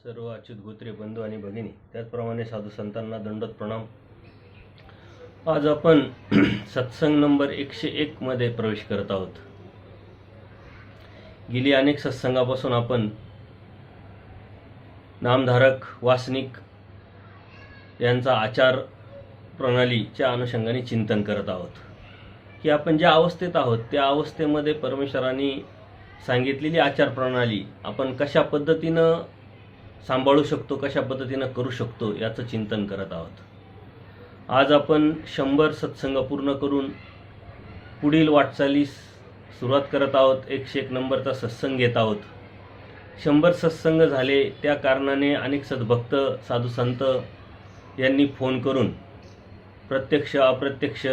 सर्व अच्युत गोत्रे बंधू आणि भगिनी, त्याचप्रमाणे साधू संतांना दंडवत प्रणाम। आज आपण सत्संग नंबर 101 मध्ये प्रवेश करत आहोत। गेली अनेक सत्संगापासून आपण नामधारक वासनिक यांचा आचार प्रणालीच्या अनुषंगाने चिंतन करत आहोत की आपण ज्या अवस्थेत आहोत त्या अवस्थेमध्ये परमेश्वरांनी सांगितलेली आचार प्रणाली आपण कशा पद्धतीनं सांभाळू शकतो, कशा पद्धतीनं करू शकतो याचं चिंतन करत आहोत। आज आपण 100 सत्संग पूर्ण करून पुढील वाटचालीस सुरुवात करत आहोत। 101 नंबरचा सत्संग घेत आहोत। 100 सत्संग झाले त्या कारणाने अनेक सद्भक्त साधू संत यांनी फोन करून प्रत्यक्ष अप्रत्यक्ष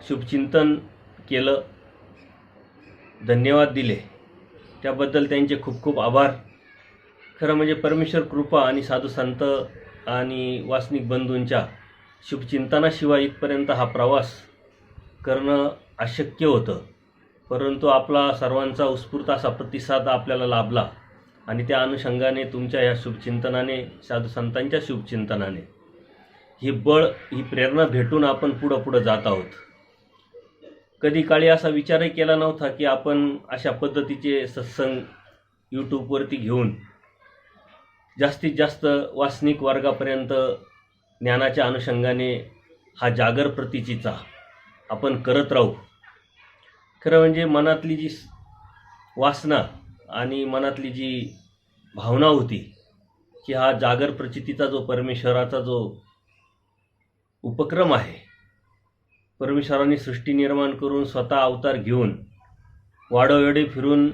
शुभचिंतन केलं, धन्यवाद दिले, त्याबद्दल त्यांचे खूप खूप आभार। खरं म्हणजे परमेश्वर कृपा आणि साधू संत आणि वासनिक बंधूंच्या शुभचिंतनाशिवाय इथपर्यंत हा प्रवास करणं अशक्य होतं, परंतु आपला सर्वांचा उत्स्फूर्त असा प्रतिसाद आपल्याला लाभला आणि त्या अनुषंगाने तुमच्या या शुभचिंतनाने, साधू संतांच्या शुभचिंतनाने ही बळ, ही प्रेरणा भेटून आपण पुढं जात आहोत। कधी काळी असा विचारही केला नव्हता की आपण अशा पद्धतीचे सत्संग यूट्यूबवरती घेऊन जास्तीत जास्त वासनिक वर्गापर्यंत ज्ञानाच्या अनुषंगाने हा जागर प्रतीचीचा आपण करत राहू। खरं म्हणजे मनातली जी वासना आणि मनातली जी भावना होती की हा जागर प्रचितीचा जो परमेश्वराचा जो उपक्रम आहे, परमेश्वरांनी सृष्टी निर्माण करून स्वतः अवतार घेऊन वाडोवेडे फिरून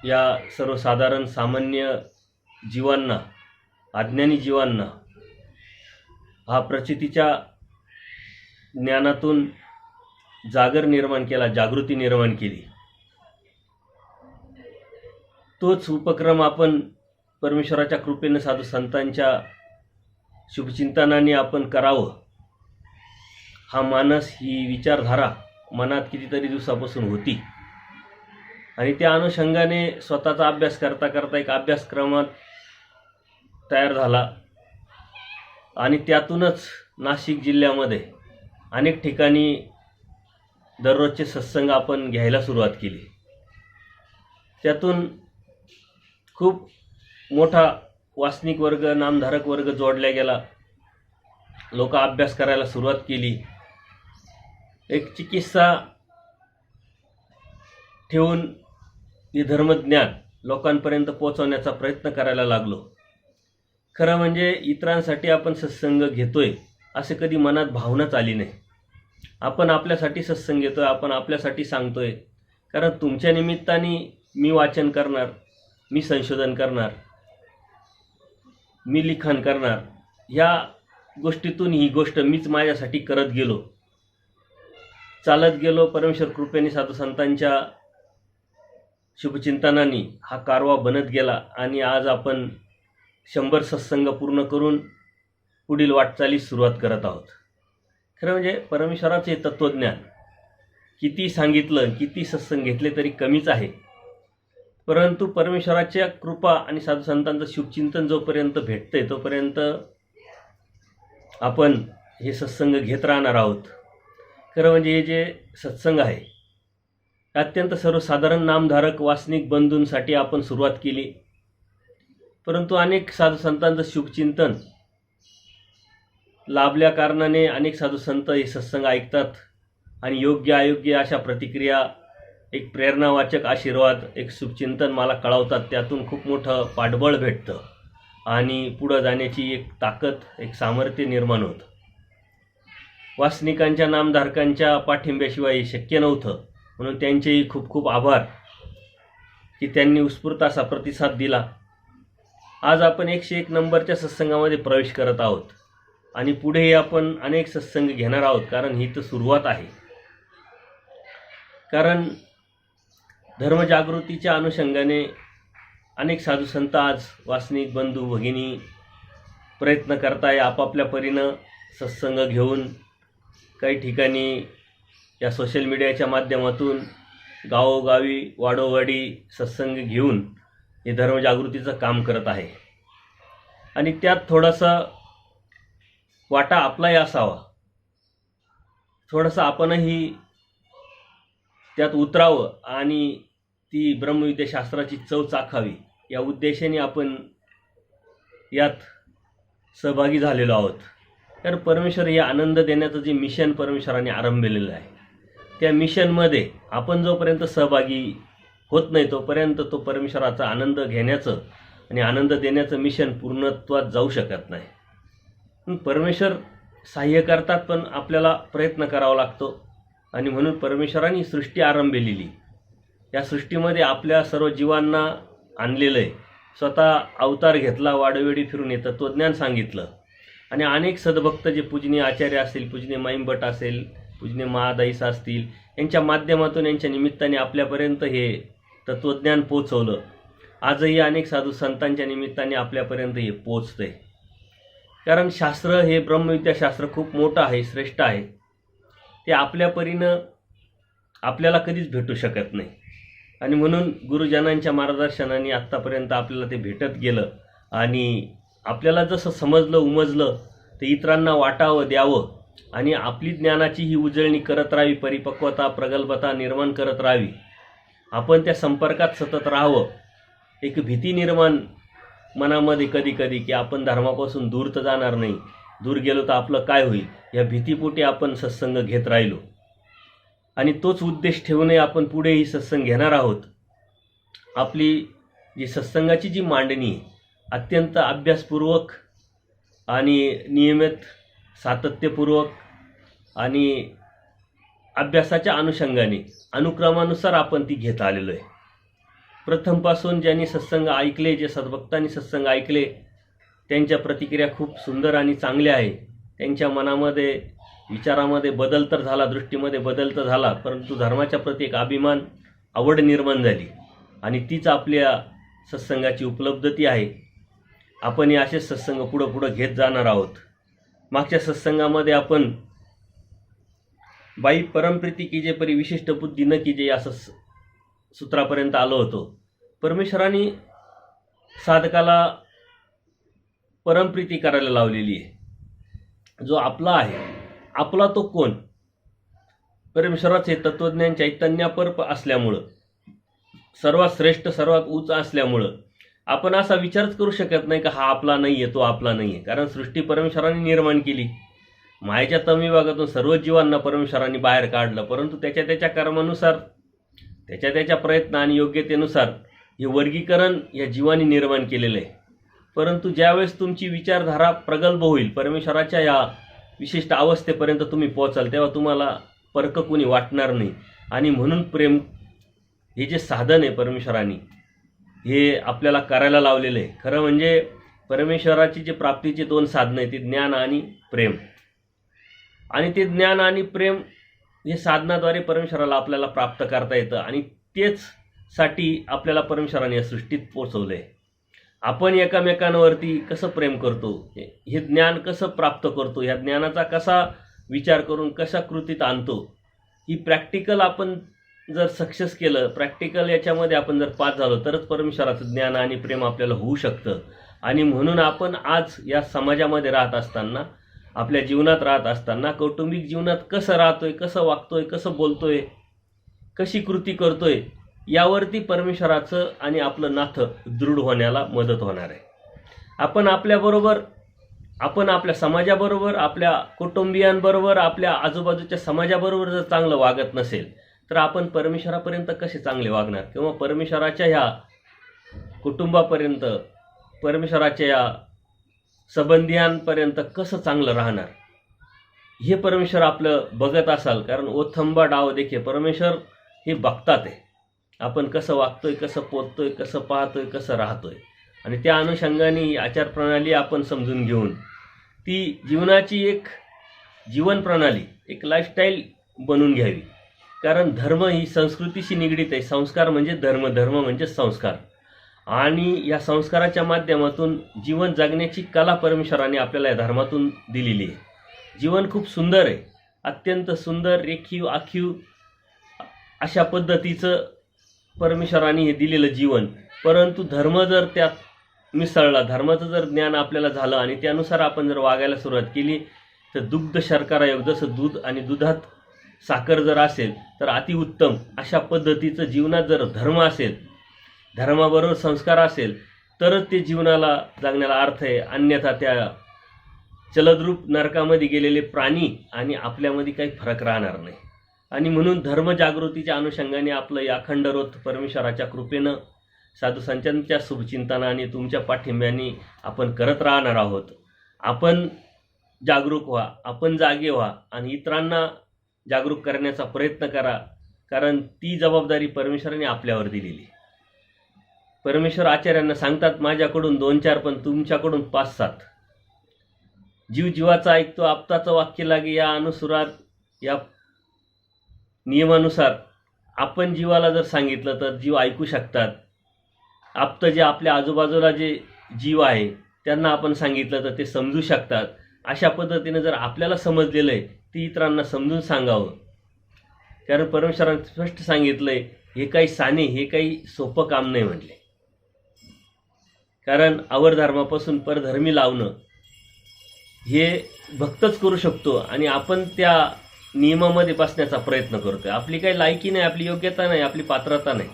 या सर्वसाधारण सामान्य जीवांना, अज्ञानी जीवांना हा प्रचितीच्या ज्ञानातून जागर निर्माण केला, जागृती निर्माण केली। तोच उपक्रम आपण परमेश्वराच्या कृपेने साधू संतांच्या शुभचिंतनाने आपण करावं, हा मानस, ही विचारधारा मनात कितीतरी दिवसापासून होती आणि त्या अनुषंगाने स्वतःचा अभ्यास करता करता एक अभ्यासक्रमात तयार झाला आणि त्यातूनच नाशिक जिल्ह्यामध्ये अनेक ठिकाणी दररोजचे सत्संग आपण घ्यायला सुरुवात केली। त्यातून खूप मोठा वासनिक वर्ग, नामधारक वर्ग जोडला गेला। लोक अभ्यास करायला सुरुवात केली। एक चिकित्सा ठेवून हे धर्मज्ञान लोकांपर्यंत पोहोचवण्याचा प्रयत्न करायला लागलो। खरं म्हणजे इतरांसाठी आपण सत्संग घेतोय असे कधी मनात भावनाच आली नाही। आपण आपल्यासाठी सत्संग घेतोय, आपण आपल्यासाठी सांगतोय, कारण तुमच्या निमित्ताने मी वाचन करणार, मी संशोधन करणार, मी लिखाण करणार, ह्या गोष्टीतून ही गोष्ट मीच माझ्यासाठी करत गेलो, चालत गेलो। परमेश्वर कृपेने साधू संतांच्या शुभचिंतनाने हा कारवा बनत गेला आणि आज आपण 100 सत्संग पूर्ण करून पुढील वाटचालीस सुरुवात करत आहोत। खरं म्हणजे परमेश्वराचे तत्त्वज्ञान किती सांगितलं, किती सत्संग घेतले तरी कमीच आहे, परंतु परमेश्वराच्या कृपा आणि साधू संतांचं शुभचिंतन जोपर्यंत भेटते तोपर्यंत आपण हे सत्संग घेत राहणार आहोत। खरं म्हणजे हे जे सत्संग आहे अत्यंत सर्वसाधारण नामधारक वासनिक बंधूंसाठी आपण सुरुवात केली, परंतु अनेक साधू संतांचं शुभचिंतन लाभल्या कारणाने अनेक साधू संत हे सत्संग ऐकतात आणि योग्य अयोग्य अशा प्रतिक्रिया, एक प्रेरणावाचक आशीर्वाद, एक शुभचिंतन मला कळवतात। त्यातून खूप मोठं पाठबळ भेटतं आणि पुढं जाण्याची एक ताकद, एक सामर्थ्य निर्माण होतं। वासनिकांच्या, नामधारकांच्या पाठिंब्याशिवाय शक्य नव्हतं, म्हणून त्यांचेही खूप खूप आभार की त्यांनी उत्स्फूर्त असा प्रतिसाद दिला। आज आपण 101 नंबरच्या सत्संगामध्ये प्रवेश करत आहोत आणि पुढेही आपण अनेक सत्संग घेणार आहोत, कारण ही तर सुरुवात आहे। कारण धर्मजागृतीच्या अनुषंगाने अनेक साधू संत आज वासनिक बंधू भगिनी प्रयत्न करताय आपापल्या परीनं सत्संग घेऊन। काही ठिकाणी या सोशल मीडियाच्या माध्यमातून गावोगावी वाडोवाडी सत्संग घेऊन हे धर्मजागृतीचं काम करत आहे। आणि त्यात थोडासा वाटा आपलाही असावा, थोडंसं आपणही त्यात उतरावं आणि ती ब्रह्मविद्याशास्त्राची चव चाखावी, या उद्देशाने आपण यात सहभागी झालेलो आहोत. कारण परमेश्वर हे आनंद देण्याचं जे मिशन परमेश्वराने आरंभलेलं आहे, त्या मिशनमध्ये आपण जोपर्यंत सहभागी होत नाही तोपर्यंत तो परमेश्वराचा आनंद घेण्याचं आणि आनंद देण्याचं मिशन पूर्णत्वात जाऊ शकत नाही. परमेश्वर सहाय्य करतात, पण आपल्याला प्रयत्न करावा लागतो. आणि म्हणून परमेश्वराने सृष्टी आरंभलेली, या सृष्टीमध्ये आपल्या सर्व जीवांना आणलेलं आहे. स्वतः अवतार घेतला, वाडोवेडी फिरून हे तत्त्वज्ञान सांगितलं. आणि अनेक सद्भक्त जे पूजनीय आचार्य असतील, पूजनीय माईंभट असेल, पूजनीय महादाईस असतील, यांच्या माध्यमातून यांच्या निमित्ताने आपल्यापर्यंत हे तत्त्वज्ञान पोचवलं. आजही अनेक साधू संतांच्या निमित्ताने आपल्यापर्यंत हे पोचतंय. कारण शास्त्र हे ब्रह्मविद्याशास्त्र खूप मोठं आहे, श्रेष्ठ आहे. ते आपल्या परीनं आपल्याला कधीच भेटू शकत नाही. आणि म्हणून गुरुजनांच्या मार्गदर्शनाने आत्तापर्यंत आपल्याला ते भेटत गेलं. आणि आपल्याला जसं समजलं उमजलं ते इतरांना वाटावं, द्यावं आणि आपली ज्ञानाची ही उजळणी करत राहावी, परिपक्वता प्रगल्भता निर्माण करत राहावी. आपण त्या संपर्कात सतत राहावं. एक भीती निर्माण मनामध्ये कधी कधी की आपण धर्मापासून दूर तर जाणार नाही, दूर गेलो तर आपलं काय होईल, या भीतीपोटी आपण सत्संग घेत राहिलो. आणि तोच उद्देश ठेवूनही आपण पुढेही सत्संग घेणार आहोत. आपली जी सत्संगाची जी मांडणी आहे, अत्यंत अभ्यासपूर्वक आणि नियमित सातत्यपूर्वक आणि अभ्यासाच्या अनुषंगाने अनुक्रमानुसार आपण ती घेत आलेलो आहे. प्रथमपासून ज्यांनी सत्संग ऐकले, जे सद्भक्तांनी सत्संग ऐकले, त्यांच्या प्रतिक्रिया खूप सुंदर आणि चांगल्या आहे. त्यांच्या मनामध्ये विचारामध्ये बदल तर झाला, दृष्टीमध्ये बदल तर झाला, परंतु धर्माच्या प्रती एक अभिमान, आवड निर्माण झाली. आणि तीच आपल्या सत्संगाची उपलब्धती आहे. आपण हे असेच सत्संग पुढं घेत जाणार आहोत. मागच्या सत्संगामध्ये आपण बाई परमप्रीती कीजे परी विशिष्ट बुद्धी न कीजे या सूत्रापर्यंत आलो होतो. परमेश्वराने साधकाला परमप्रीती करायला लावलेली आहे. जो आपला आहे, आपला तो कोण? परमेश्वराचे तत्त्वज्ञान चैतन्यापर असल्यामुळं, सर्वात श्रेष्ठ सर्वात उच्च असल्यामुळं आपण असा विचारच करू शकत नाही का हा आपला नाही आहे, तो आपला नाही आहे. कारण सृष्टी परमेश्वराने निर्माण केली. मायेच्या तमी भागातून सर्व जीवांना परमेश्वराने बाहेर काढलं, परंतु त्याच्या त्याच्या कर्मानुसार, त्याच्या त्याच्या प्रयत्न आणि योग्यतेनुसार हे वर्गीकरण या जीवाने निर्माण केलेलं आहे. परंतु ज्यावेळेस तुमची विचारधारा प्रगल्भ होईल, परमेश्वराच्या या विशिष्ट अवस्थेपर्यंत तुम्ही पोहोचाल, तेव्हा तुम्हाला परक कोणी वाटणार नाही. आणि म्हणून प्रेम हे जे साधन आहे परमेश्वराने हे आपल्याला करायला लावलेलं आहे. खरं म्हणजे परमेश्वराची जे प्राप्तीचे दोन साधनं आहेत, ते ज्ञान आणि प्रेम. आणि ते ज्ञान आणि प्रेम हे साधनाद्वारे परमेश्वराला आपल्याला प्राप्त करता येतं. आणि तेच साठी आपल्याला परमेश्वराने या सृष्टीत पोचवलं आहे. आपण एकमेकांवरती कसं प्रेम करतो, हे ज्ञान कसं प्राप्त करतो, ह्या ज्ञानाचा कसा विचार करून कशा कृतीत आणतो, ही प्रॅक्टिकल आपण जर सक्सेस केलं, प्रॅक्टिकल याच्यामध्ये आपण जर पास झालो, तरच परमेश्वराचं ज्ञान आणि प्रेम आपल्याला होऊ शकतं. आणि म्हणून आपण आज या समाजामध्ये राहत असताना, आपल्या जीवनात राहत असताना, कौटुंबिक जीवनात कसं राहतोय, कसं वागतोय, कसं बोलतोय, कशी कृती करतोय, यावरती परमेश्वराचं आणि आपलं नातं दृढ होण्याला मदत होणार आहे. आपण आपल्याबरोबर, आपण आपल्या समाजाबरोबर, आपल्या कुटुंबियांबरोबर, आपल्या आजूबाजूच्या समाजाबरोबर जर चांगलं वागत नसेल, तर आपण परमेश्वरापर्यंत कसे चांगले वागणार, किंवा परमेश्वराच्या ह्या कुटुंबापर्यंत, परमेश्वराच्या या संबंधियांपर्यंत कसं चांगलं राहणार, हे परमेश्वर आपलं बघत असाल. कारण ओथंबा डाव देखे, परमेश्वर हे बघतात आहे आपण कसं वागतोय, कसं पोचतोय, कसं पाहतोय, कसं राहतोय. आणि त्या अनुषंगाने आचारप्रणाली आपण समजून घेऊन ती जीवनाची एक जीवन प्रणाली, एक लाईफस्टाईल बनवून घ्यावी. कारण धर्म ही संस्कृतीशी निगडीत आहे. संस्कार म्हणजे धर्म, धर्म म्हणजे संस्कार. आणि या संस्काराच्या माध्यमातून जीवन जगण्याची कला परमेश्वराने आपल्याला या धर्मातून दिलेली आहे. जीवन खूप सुंदर आहे, अत्यंत सुंदर, रेखीव, आखीव अशा पद्धतीचं परमेश्वराने हे दिलेलं जीवन. परंतु धर्म जर त्यात मिसळला, धर्माचं जर ज्ञान आपल्याला झालं आणि त्यानुसार आपण जर वागायला सुरुवात केली तर दुग्ध शर्करायोग, जसं दूध आणि दुधात साखर जर असेल तर अतिउत्तम अशा पद्धतीचं जीवनात जर धर्म असेल, धर्माबरोबर संस्कार असेल तरच ते जीवनाला जगण्याला अर्थ आहे. अन्यथा त्या चलद्रूप नरकामध्ये गेलेले प्राणी आणि आपल्यामध्ये काही फरक राहणार नाही. आणि म्हणून धर्मजागृतीच्या अनुषंगाने आपलं या अखंड रोध परमेश्वराच्या कृपेनं, साधू संतांच्या शुभचिंतनाने आणि तुमच्या पाठिंब्याने आपण करत राहणार आहोत. आपण जागरूक व्हा, आपण जागे व्हा आणि इतरांना जागरूक करण्याचा प्रयत्न करा, कारण ती जबाबदारी परमेश्वराने आपल्यावर दिलेली. परमेश्वर आचार्यांना सांगतात, माझ्याकडून 2-4 पण तुमच्याकडून 5-7. जीव जीवाचा ऐकतो आपताचं वाक्य लागे, या अनुसारात, या नियमानुसार आपण जीवाला जर सांगितलं तर जीव ऐकू शकतात. आप्त जे आपल्या आजूबाजूला जे जीव आहे त्यांना आपण सांगितलं तर ते समजू शकतात. अशा पद्धतीने जर आपल्याला समजलेलं आहे ते इतरांना समजून सांगावं. कारण परमेश्वराने स्पष्ट सांगितलंय, हे काही साने, हे काही सोपं काम नाही म्हटले. कारण आवर धर्मापासून परधर्मी लावणं हे भक्तच करू शकतो आणि आपण त्या नियमामध्ये बसण्याचा प्रयत्न करतोय. आपली काही लायकी नाही, आपली योग्यता नाही, आपली पात्रता नाही,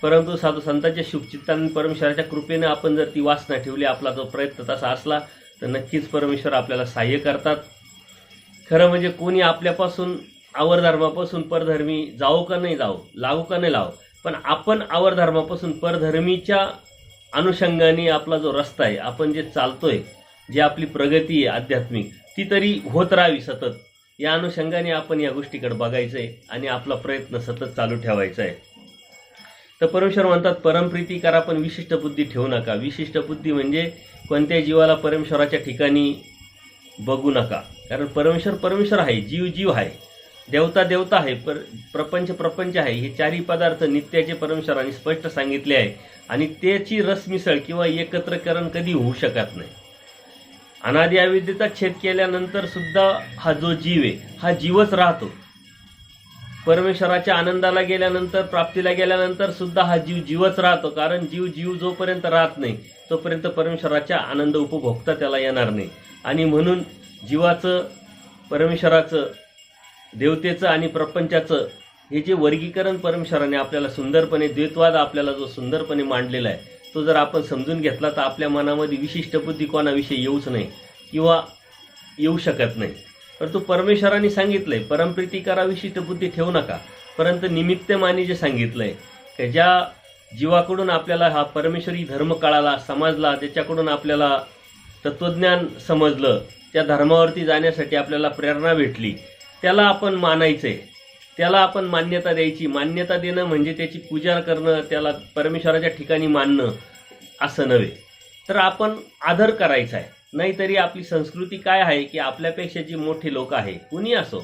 परंतु साधू संतांच्या शुभचित्ताने परमेश्वराच्या कृपेने आपण जर ती वासना ठेवली, आपला जो प्रयत्न तसा असला तर नक्कीच परमेश्वर आपल्याला सहाय्य करतात. खरं म्हणजे कोणी आपल्यापासून आवर धर्मापासून परधर्मी जावो का नाही जावो, लागू का नाही लावो, पण आपण आवर धर्मापासून परधर्मीच्या अनुषंगाने आपला जो रस्ता आहे, आपण जे चालतोय, जी आपली प्रगती आहे आध्यात्मिक, ती तरी होत राहावी सतत. या अनुषंगाने आपण या गोष्टीकडे बघायचं आहे आणि आपला प्रयत्न सतत चालू ठेवायचा आहे. तर परमेश्वर म्हणतात, परमप्रीती करा पण विशिष्ट बुद्धी ठेवू नका. विशिष्ट बुद्धी म्हणजे कोणत्याही जीवाला परमेश्वराच्या ठिकाणी बघू नका. कारण परमेश्वर आहे, जीव आहे, देवता आहे, प्रपंच आहे. हे चारही पदार्थ नित्याचे परमेश्वराने स्पष्ट सांगितले आहे आणि त्याची रसमिसळ किंवा एकत्रकरण कधी होऊ शकत नाही. अनादि अविद्येचा छेद केल्यानंतर सुद्धा हा जो जीव आहे हा जीवच राहतो. परमेश्वराच्या आनंदाला गेल्यानंतर, प्राप्तीला गेल्यानंतर सुद्धा हा जीवच राहतो. कारण जीव जोपर्यंत राहत नाही तोपर्यंत परमेश्वराच्या आनंद उपभोगता त्याला येणार नाही. आणि म्हणून जीवाचं, परमेश्वराचं, देवतेचं आणि प्रपंचाचं हे जे वर्गीकरण परमेश्वराने आपल्याला सुंदरपणे, द्वैतवाद आपल्याला जो सुंदरपणे मांडलेला आहे, तो जर आपण समजून घेतला तर आपल्या मनामध्ये विशिष्ट बुद्धी कोणाविषयी येऊच नाही किंवा येऊ शकत नाही. परंतु परमेश्वराने सांगितलंय, परमप्रीती करा, विशिष्ट बुद्धी ठेवू नका. परंतु निमित्तमानी जे सांगितलंय की ज्या जीवाकडून आपल्याला हा परमेश्वरी धर्म कळाला, समजला, त्याच्याकडून आपल्याला तत्वज्ञान समजलं, त्या धर्मावरती जाण्यासाठी आपल्याला प्रेरणा भेटली, त्याला आपण मानायचंय, त्याला आपण मान्यता द्यायची. मान्यता देणं म्हणजे त्याची पूजा करणं, त्याला परमेश्वराच्या ठिकाणी मानणं असं नव्हे, तर आपण आदर करायचा आहे. नाहीतरी आपली संस्कृती काय आहे की आपल्यापेक्षा जी मोठे लोक आहे, कुणी असो,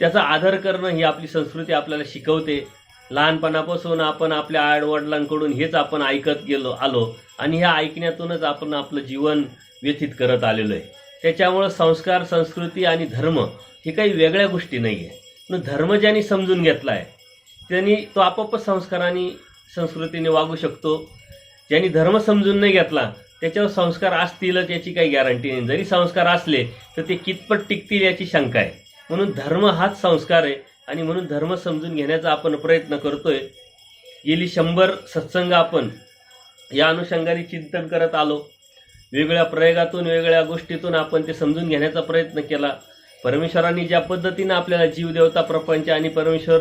त्याचा आदर करणं ही आपली संस्कृती आपल्याला शिकवते. लहानपणापासून आपण आपल्या आईवडिलांकडून हेच आपण ऐकत आलो आणि ह्या ऐकण्यातूनच आपण आपलं जीवन व्यतीत करत आलेलो आहे. त्याच्यामुळं संस्कार, संस्कृती आणि धर्म हे काही वेगळ्या गोष्टी नाही आहे. धर्म ज्यांनी समजून घेतला आहे त्यांनी तो आपोआपच संस्काराने, संस्कृतीने वागू शकतो. ज्यांनी धर्म समजून नाही घेतला त्याच्यावर संस्कार असतीलच याची काही गॅरंटी नाही. जरी संस्कार असले तर ते कितपत टिकतील याची शंका आहे. म्हणून धर्म हाच संस्कार आहे आणि म्हणून धर्म समजून घेण्याचा आपण प्रयत्न करतोय. गेली 100 सत्संग आपण या अनुषंगाने चिंतन करत आलो. वेगळ्या प्रयोगातून, वेगळ्या गोष्टीतून आपण ते समजून घेण्याचा प्रयत्न केला. परमेश्वरांनी ज्या पद्धतीनं आपल्याला जीव, देवता, प्रपंच आणि परमेश्वर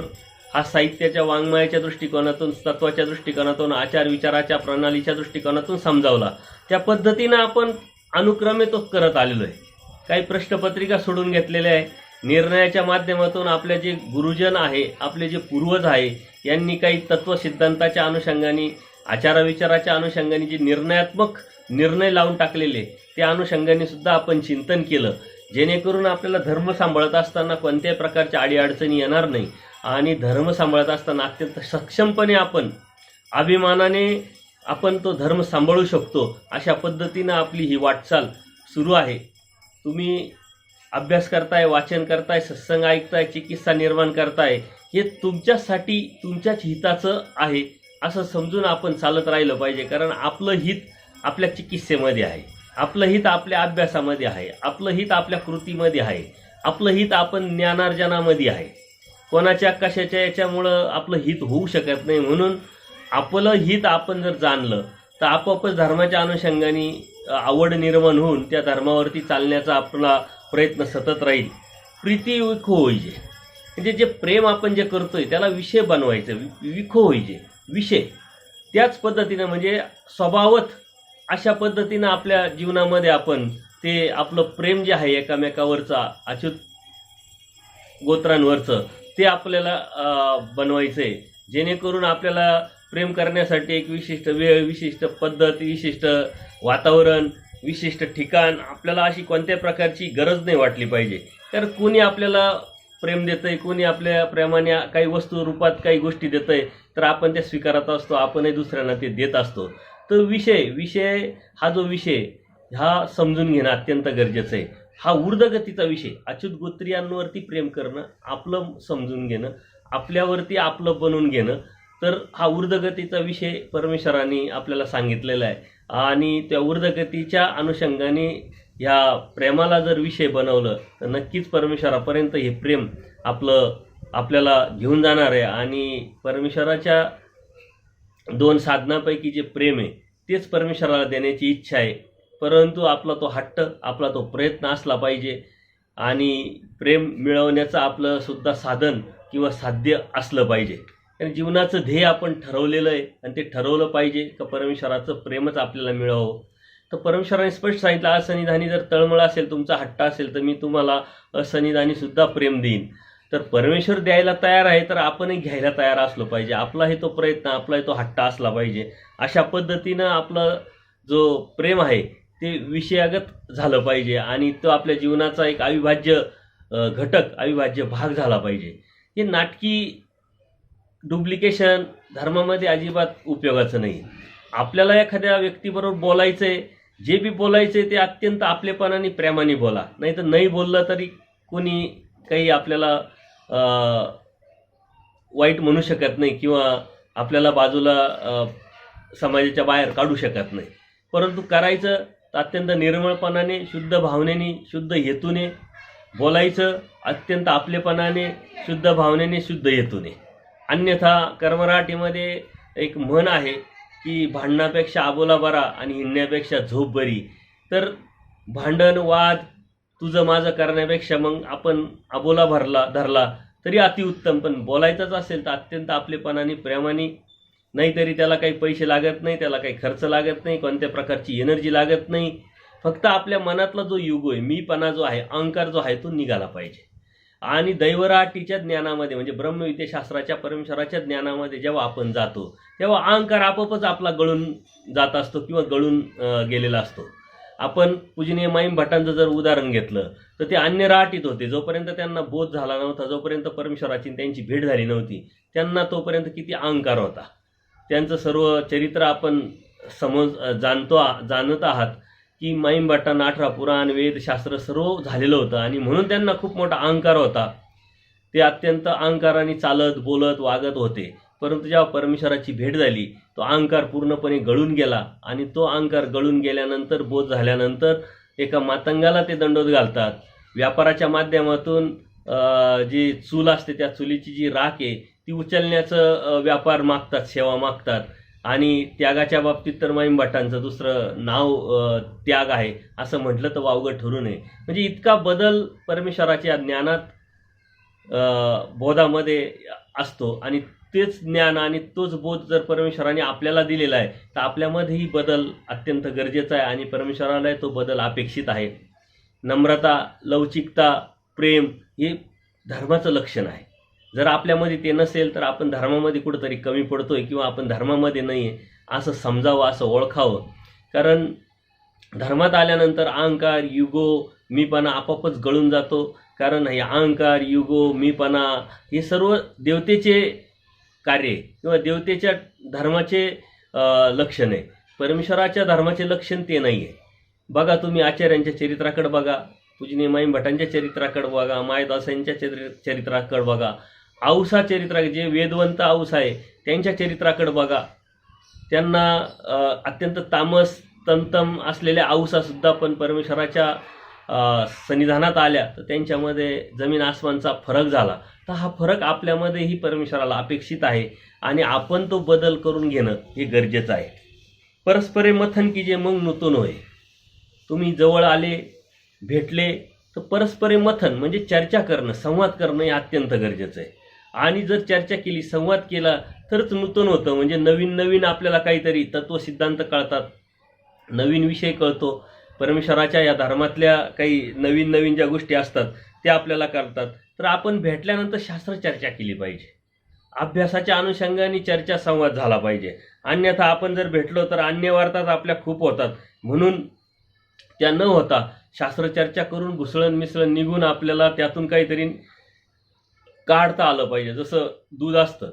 हा साहित्याच्या, वाङ्मयाच्या दृष्टिकोनातून, तत्वाच्या दृष्टिकोनातून, आचार विचाराच्या प्रणालीच्या दृष्टिकोनातून समजावला, त्या पद्धतीनं आपण अनुक्रमे तो करत आलेलो आहे. काही प्रश्नपत्रिका सोडून घेतलेल्या आहे. निर्णयाच्या माध्यमातून आपले जे गुरुजन आहे, आपले जे पूर्वज आहे, यांनी काही तत्वसिद्धांताच्या अनुषंगाने, आचारविचाराच्या अनुषंगाने जे निर्णयात्मक निर्णय लावून टाकलेले, त्या अनुषंगाने सुद्धा आपण चिंतन केलं, जेणेकरून आपल्याला धर्म सांभाळत असताना कोणत्याही प्रकारच्या अडीअडचणी येणार नाही आणि धर्म सांभाळत असताना अत्यंत सक्षमपणे आपण, अभिमानाने आपण तो धर्म सांभाळू शकतो. अशा पद्धतीनं आपली ही वाटचाल सुरू आहे. तुम्ही अभ्यास करताय, वाचन करताय, सत्संग ऐकताय, चिकित्सा निर्माण करताय, हे तुमच्यासाठी, तुमच्याच हिताचं आहे असं समजून आपण चालत राहिलं पाहिजे. कारण आपलं हित आपल्या चिकित्सेमध्ये आहे, आपलं हित आपल्या अभ्यासामध्ये आहे, आपलं हित आपल्या कृतीमध्ये आहे, आपलं हित आपण ज्ञानार्जनामध्ये आहे. कोणाच्या कशाच्या याच्यामुळं आपलं हित होऊ शकत नाही. म्हणून आपलं हित आपण जर जाणलं तर आपोआपच धर्माच्या अनुषंगाने आवड निर्माण होऊन त्या धर्मावरती चालण्याचा आपला प्रयत्न सतत राहील. प्रीती विखो होईजे, म्हणजे जे प्रेम आपण जे करतोय त्याला विषय बनवायचं, विखो होईजे विषय. त्याच पद्धतीनं म्हणजे स्वभावत अशा पद्धतीनं आपल्या जीवनामध्ये आपण ते आपलं प्रेम जे आहे एकामेकावरचा अच्युत गोत्रांवरचं ते आपल्याला बनवायचं आहे. जेणेकरून आपल्याला प्रेम करण्यासाठी एक विशिष्ट वेळ, विशिष्ट पद्धत, विशिष्ट वातावरण, विशिष्ट ठिकाण आपल्याला अशी कोणत्या प्रकारची गरज नाही वाटली पाहिजे. तर कोणी आपल्याला प्रेम देतंय, कोणी आपल्या प्रेमाने काही वस्तू रूपात काही गोष्टी देतंय तर आपण त्या स्वीकारत असतो, आपणही दुसऱ्यांना ते देत असतो. तर विषय हा जो विषय हा समजून घेणं अत्यंत गरजेचं आहे. हा ऊर्ध्वगतीचा विषय, अच्युत गोत्रीयांवरती प्रेम करणं, आपलं समजून घेणं, आपल्यावरती आपलं बनवून घेणं, तर हा ऊर्ध्वगतीचा विषय परमेश्वराने आपल्याला सांगितलेला आहे. आणि त्या ऊर्ध्वगतीच्या अनुषंगाने ह्या प्रेमाला जर विषय बनवलं तर नक्कीच परमेश्वरापर्यंत हे प्रेम आपल्याला घेऊन जाणार आहे. आणि परमेश्वराच्या 2 साधनापैकी जे प्रेम आहे तेच परमेश्वराला देण्याची इच्छा आहे. परंतु आपला तो हट्ट, आपला तो प्रयत्न असला पाहिजे. आणि प्रेम मिळवण्याचं आपलं सुद्धा साधन किंवा साध्य असलं पाहिजे. कारण जीवनाचं ध्येय आपण ठरवलेलं आहे आणि ते ठरवलं पाहिजे का परमेश्वराचं प्रेमच आपल्याला मिळावं. तर परमेश्वराने स्पष्ट सांगितलं, असन्निधानी जर तळमळ असेल, तुमचा हट्ट असेल, तर मी तुम्हाला असन्निधानी सुद्धा प्रेम देईन. तर परमेश्वर द्यायला तयार आहे तर आपणही घ्यायला तयार असलो पाहिजे. आपलाही तो प्रयत्न, आपलाही तो हट्ट असला पाहिजे. अशा पद्धतीनं आपलं जो प्रेम आहे ते विषयागत झालं पाहिजे आणि तो आपल्या जीवनाचा एक अविभाज्य घटक, अविभाज्य भाग झाला पाहिजे. हे नाटकी डुप्लिकेशन धर्मामध्ये अजिबात उपयोगाचं नाही. आपल्याला एखाद्या व्यक्तीबरोबर बोलायचं आहे, जे बी बोलायचं आहे ते अत्यंत आपलेपणाने प्रेमाने बोला. नाही तर नाही बोललं तरी कोणी काही आपल्याला वाईट म्हणू शकत नाही किंवा आपल्याला बाजूला समाजाच्या बाहेर काढू शकत नाही. परंतु करायचं तर अत्यंत निर्मळपणाने, शुद्ध भावनेने, शुद्ध हेतूने बोलायचं, अत्यंत आपलेपणाने, शुद्ध भावनेने, शुद्ध हेतूने. अन्यथा कर्मराटीमध्ये एक म्हण आहे की भांडणापेक्षा आबोला बरा आणि हिंडण्यापेक्षा झोप बरी. तर भांडण, वाद तुझं माझं करण्यापेक्षा मग आपण आबोला धरला तरी अतिउत्तम. पण बोलायचंच असेल तर अत्यंत आपलेपणाने, प्रेमाने, नाहीतरी त्याला काही पैसे लागत नाही, त्याला काही खर्च लागत नाही, कोणत्या प्रकारची एनर्जी लागत नाही. फक्त आपल्या मनातला जो युगो आहे, मीपणा जो आहे, अहंकार जो आहे तो निघाला पाहिजे. आणि दैवराटीच्या ज्ञानामध्ये म्हणजे ब्रह्मविद्याशास्त्राच्या परमेश्वराच्या ज्ञानामध्ये जेव्हा आपण जातो तेव्हा अहंकार आपोआपच आपला गळून जात असतो किंवा गळून गेलेला असतो. आपण पूजनीय माईम भटांचं जर उदाहरण घेतलं तर ते अन्य राटीत होते. जोपर्यंत त्यांना बोध झाला नव्हता, जोपर्यंत परमेश्वराची त्यांची भेट झाली नव्हती, त्यांना तोपर्यंत किती अहंकार होता. त्यांचं सर्व चरित्र आपण जाणत आहात की माईम भट्टांना 18 पुराण, वेद, शास्त्र सर्व झालेलं होतं आणि म्हणून त्यांना खूप मोठा अहंकार होता. ते अत्यंत अहंकाराने चालत, बोलत, वागत होते. परंतु जेव्हा परमेश्वराची भेट झाली तो अहंकार पूर्णपणे गळून गेला आणि तो अहंकार गळून गेल्यानंतर, बोध झाल्यानंतर एका मातंगाला ते दंडोत घालतात. व्यापाराच्या माध्यमातून जी चूल असते त्या चुलीची जी राख आहे ती उचलण्याचं व्यापार मागतात, सेवा मागतात. आणि त्यागाच्या बाबतीत तर माईम भट्टांचं दुसरं नाव त्याग आहे असं म्हटलं तर वावगं ठरू नये. म्हणजे इतका बदल परमेश्वराच्या ज्ञानात, बोधामध्ये असतो. आणि तेच ज्ञान आणि तोच बोध जर परमेश्वराने आपल्याला दिलेला आहे तर आपल्यामध्येही बदल अत्यंत गरजेचा आहे आणि परमेश्वरालाही तो बदल अपेक्षित आहे. नम्रता, लवचिकता, प्रेम हे धर्माचं लक्षण आहे. जर आपल्यामध्ये ते नसेल तर आपण धर्मामध्ये कुठंतरी कमी पडतोय किंवा आपण धर्मामध्ये नाही आहे असं समजावं, असं ओळखावं. कारण धर्मात आल्यानंतर अहंकार, युगो, मीपणा आपोआपच गळून जातो. कारण हे अहंकार, युगो, मीपणा हे सर्व देवतेचे कार्य किंवा देवतेच्या धर्माचे लक्षण आहे. परमेश्वराच्या धर्माचे लक्षण ते नाही आहे. बघा तुम्ही आचार्यांच्या चरित्राकडे बघा, पूजनीय माईम भटांच्या चरित्राकडे बघा, मायदासांच्या चरित्राकडे बघा, औसा चरित्र जे वेदवंत औस आहे त्यांच्या चरित्राकडे बघा. त्यांना अत्यंत तामस, तमतम असलेल्या औसासुद्धा पण परमेश्वराच्या सन्निधानात आल्या तर त्यांच्यामध्ये जमीन आसमानचा फरक झाला. तर हा फरक आपल्यामध्येही परमेश्वराला अपेक्षित आहे आणि आपण तो बदल करून घेणं हे गरजेचं आहे. परस्परे मथन की जे मग नूतन होय. तुम्ही जवळ आले, भेटले तर परस्परे मथन म्हणजे चर्चा करणं, संवाद करणं हे अत्यंत गरजेचं आहे. आणि जर चर्चा केली, संवाद केला तरच नूतन होतं. म्हणजे नवीन नवीन आपल्याला काहीतरी तत्वसिद्धांत कळतात, नवीन विषय कळतो, परमेश्वराच्या या धर्मातल्या काही नवीन नवीन ज्या गोष्टी असतात त्या आपल्याला कळतात. तर आपण भेटल्यानंतर शास्त्र चर्चा केली पाहिजे, अभ्यासाच्या अनुषंगाने चर्चा संवाद झाला पाहिजे. अन्यथा आपण जर भेटलो तर अन्य वार्ताच आपल्या खूप होतात. म्हणून त्या न होता शास्त्रचर्चा करून घुसळण मिसळण निघून आपल्याला त्यातून काहीतरी काढता आलं पाहिजे. जसं दूध असतं,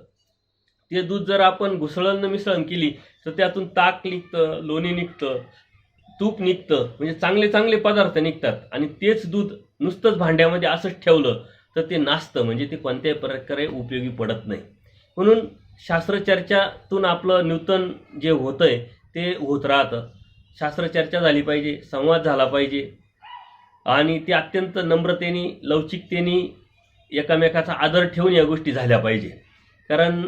ते दूध जर आपण घुसळण मिसळण केली तर त्यातून ताक निघतं, लोणी निघतं, तूप निघतं, म्हणजे चांगले चांगले पदार्थ निघतात. आणि तेच दूध नुसतंच भांड्यामध्ये असंच ठेवलं तर ते नासतं, म्हणजे ते कोणत्याही प्रकारे उपयोगी पडत नाही. म्हणून शास्त्रचर्चातून आपलं नूतन जे होतंय ते होत राहतं. शास्त्रचर्चा झाली पाहिजे, संवाद झाला पाहिजे आणि ते अत्यंत नम्रतेने, लवचिकतेने, एकामेकाचा आदर ठेवून या गोष्टी झाल्या पाहिजे. कारण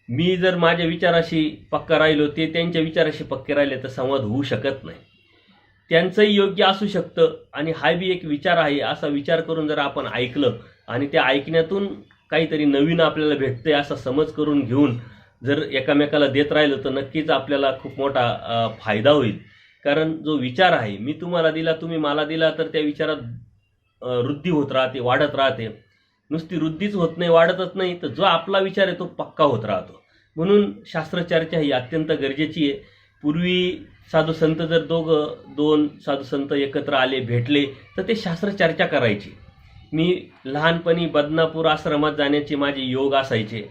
मी जर माझ्या विचाराशी पक्का राहिलो, ते त्यांच्या विचाराशी पक्के राहिले तर संवाद होऊ शकत नाही. त्यांचंही योग्य असू शकतं आणि हा बी एक विचार आहे, असा विचार करून जर आपण ऐकलं आणि त्या ऐकण्यातून काहीतरी नवीन आपल्याला भेटतंय असा समज करून घेऊन जर एकामेकाला देत राहिलो तर नक्कीच आपल्याला खूप मोठा फायदा होईल. कारण जो विचार आहे, मी तुम्हाला दिला, तुम्ही मला दिला, तर त्या विचारात वृद्धी होत राहते, वाढत राहते. नुसती वृद्धीच होत नाही, वाढतच नाही, तर जो आपला विचार आहे तो पक्का होत राहतो. म्हणून शास्त्रचर्चा ही अत्यंत गरजेची आहे. पूर्वी साधू संत जर दोन साधू संत एकत्र आले, भेटले तर ते शास्त्रचर्चा करायची. मी लहानपणी बदनापूर आश्रमात जाण्याचे माझे योग असायचे.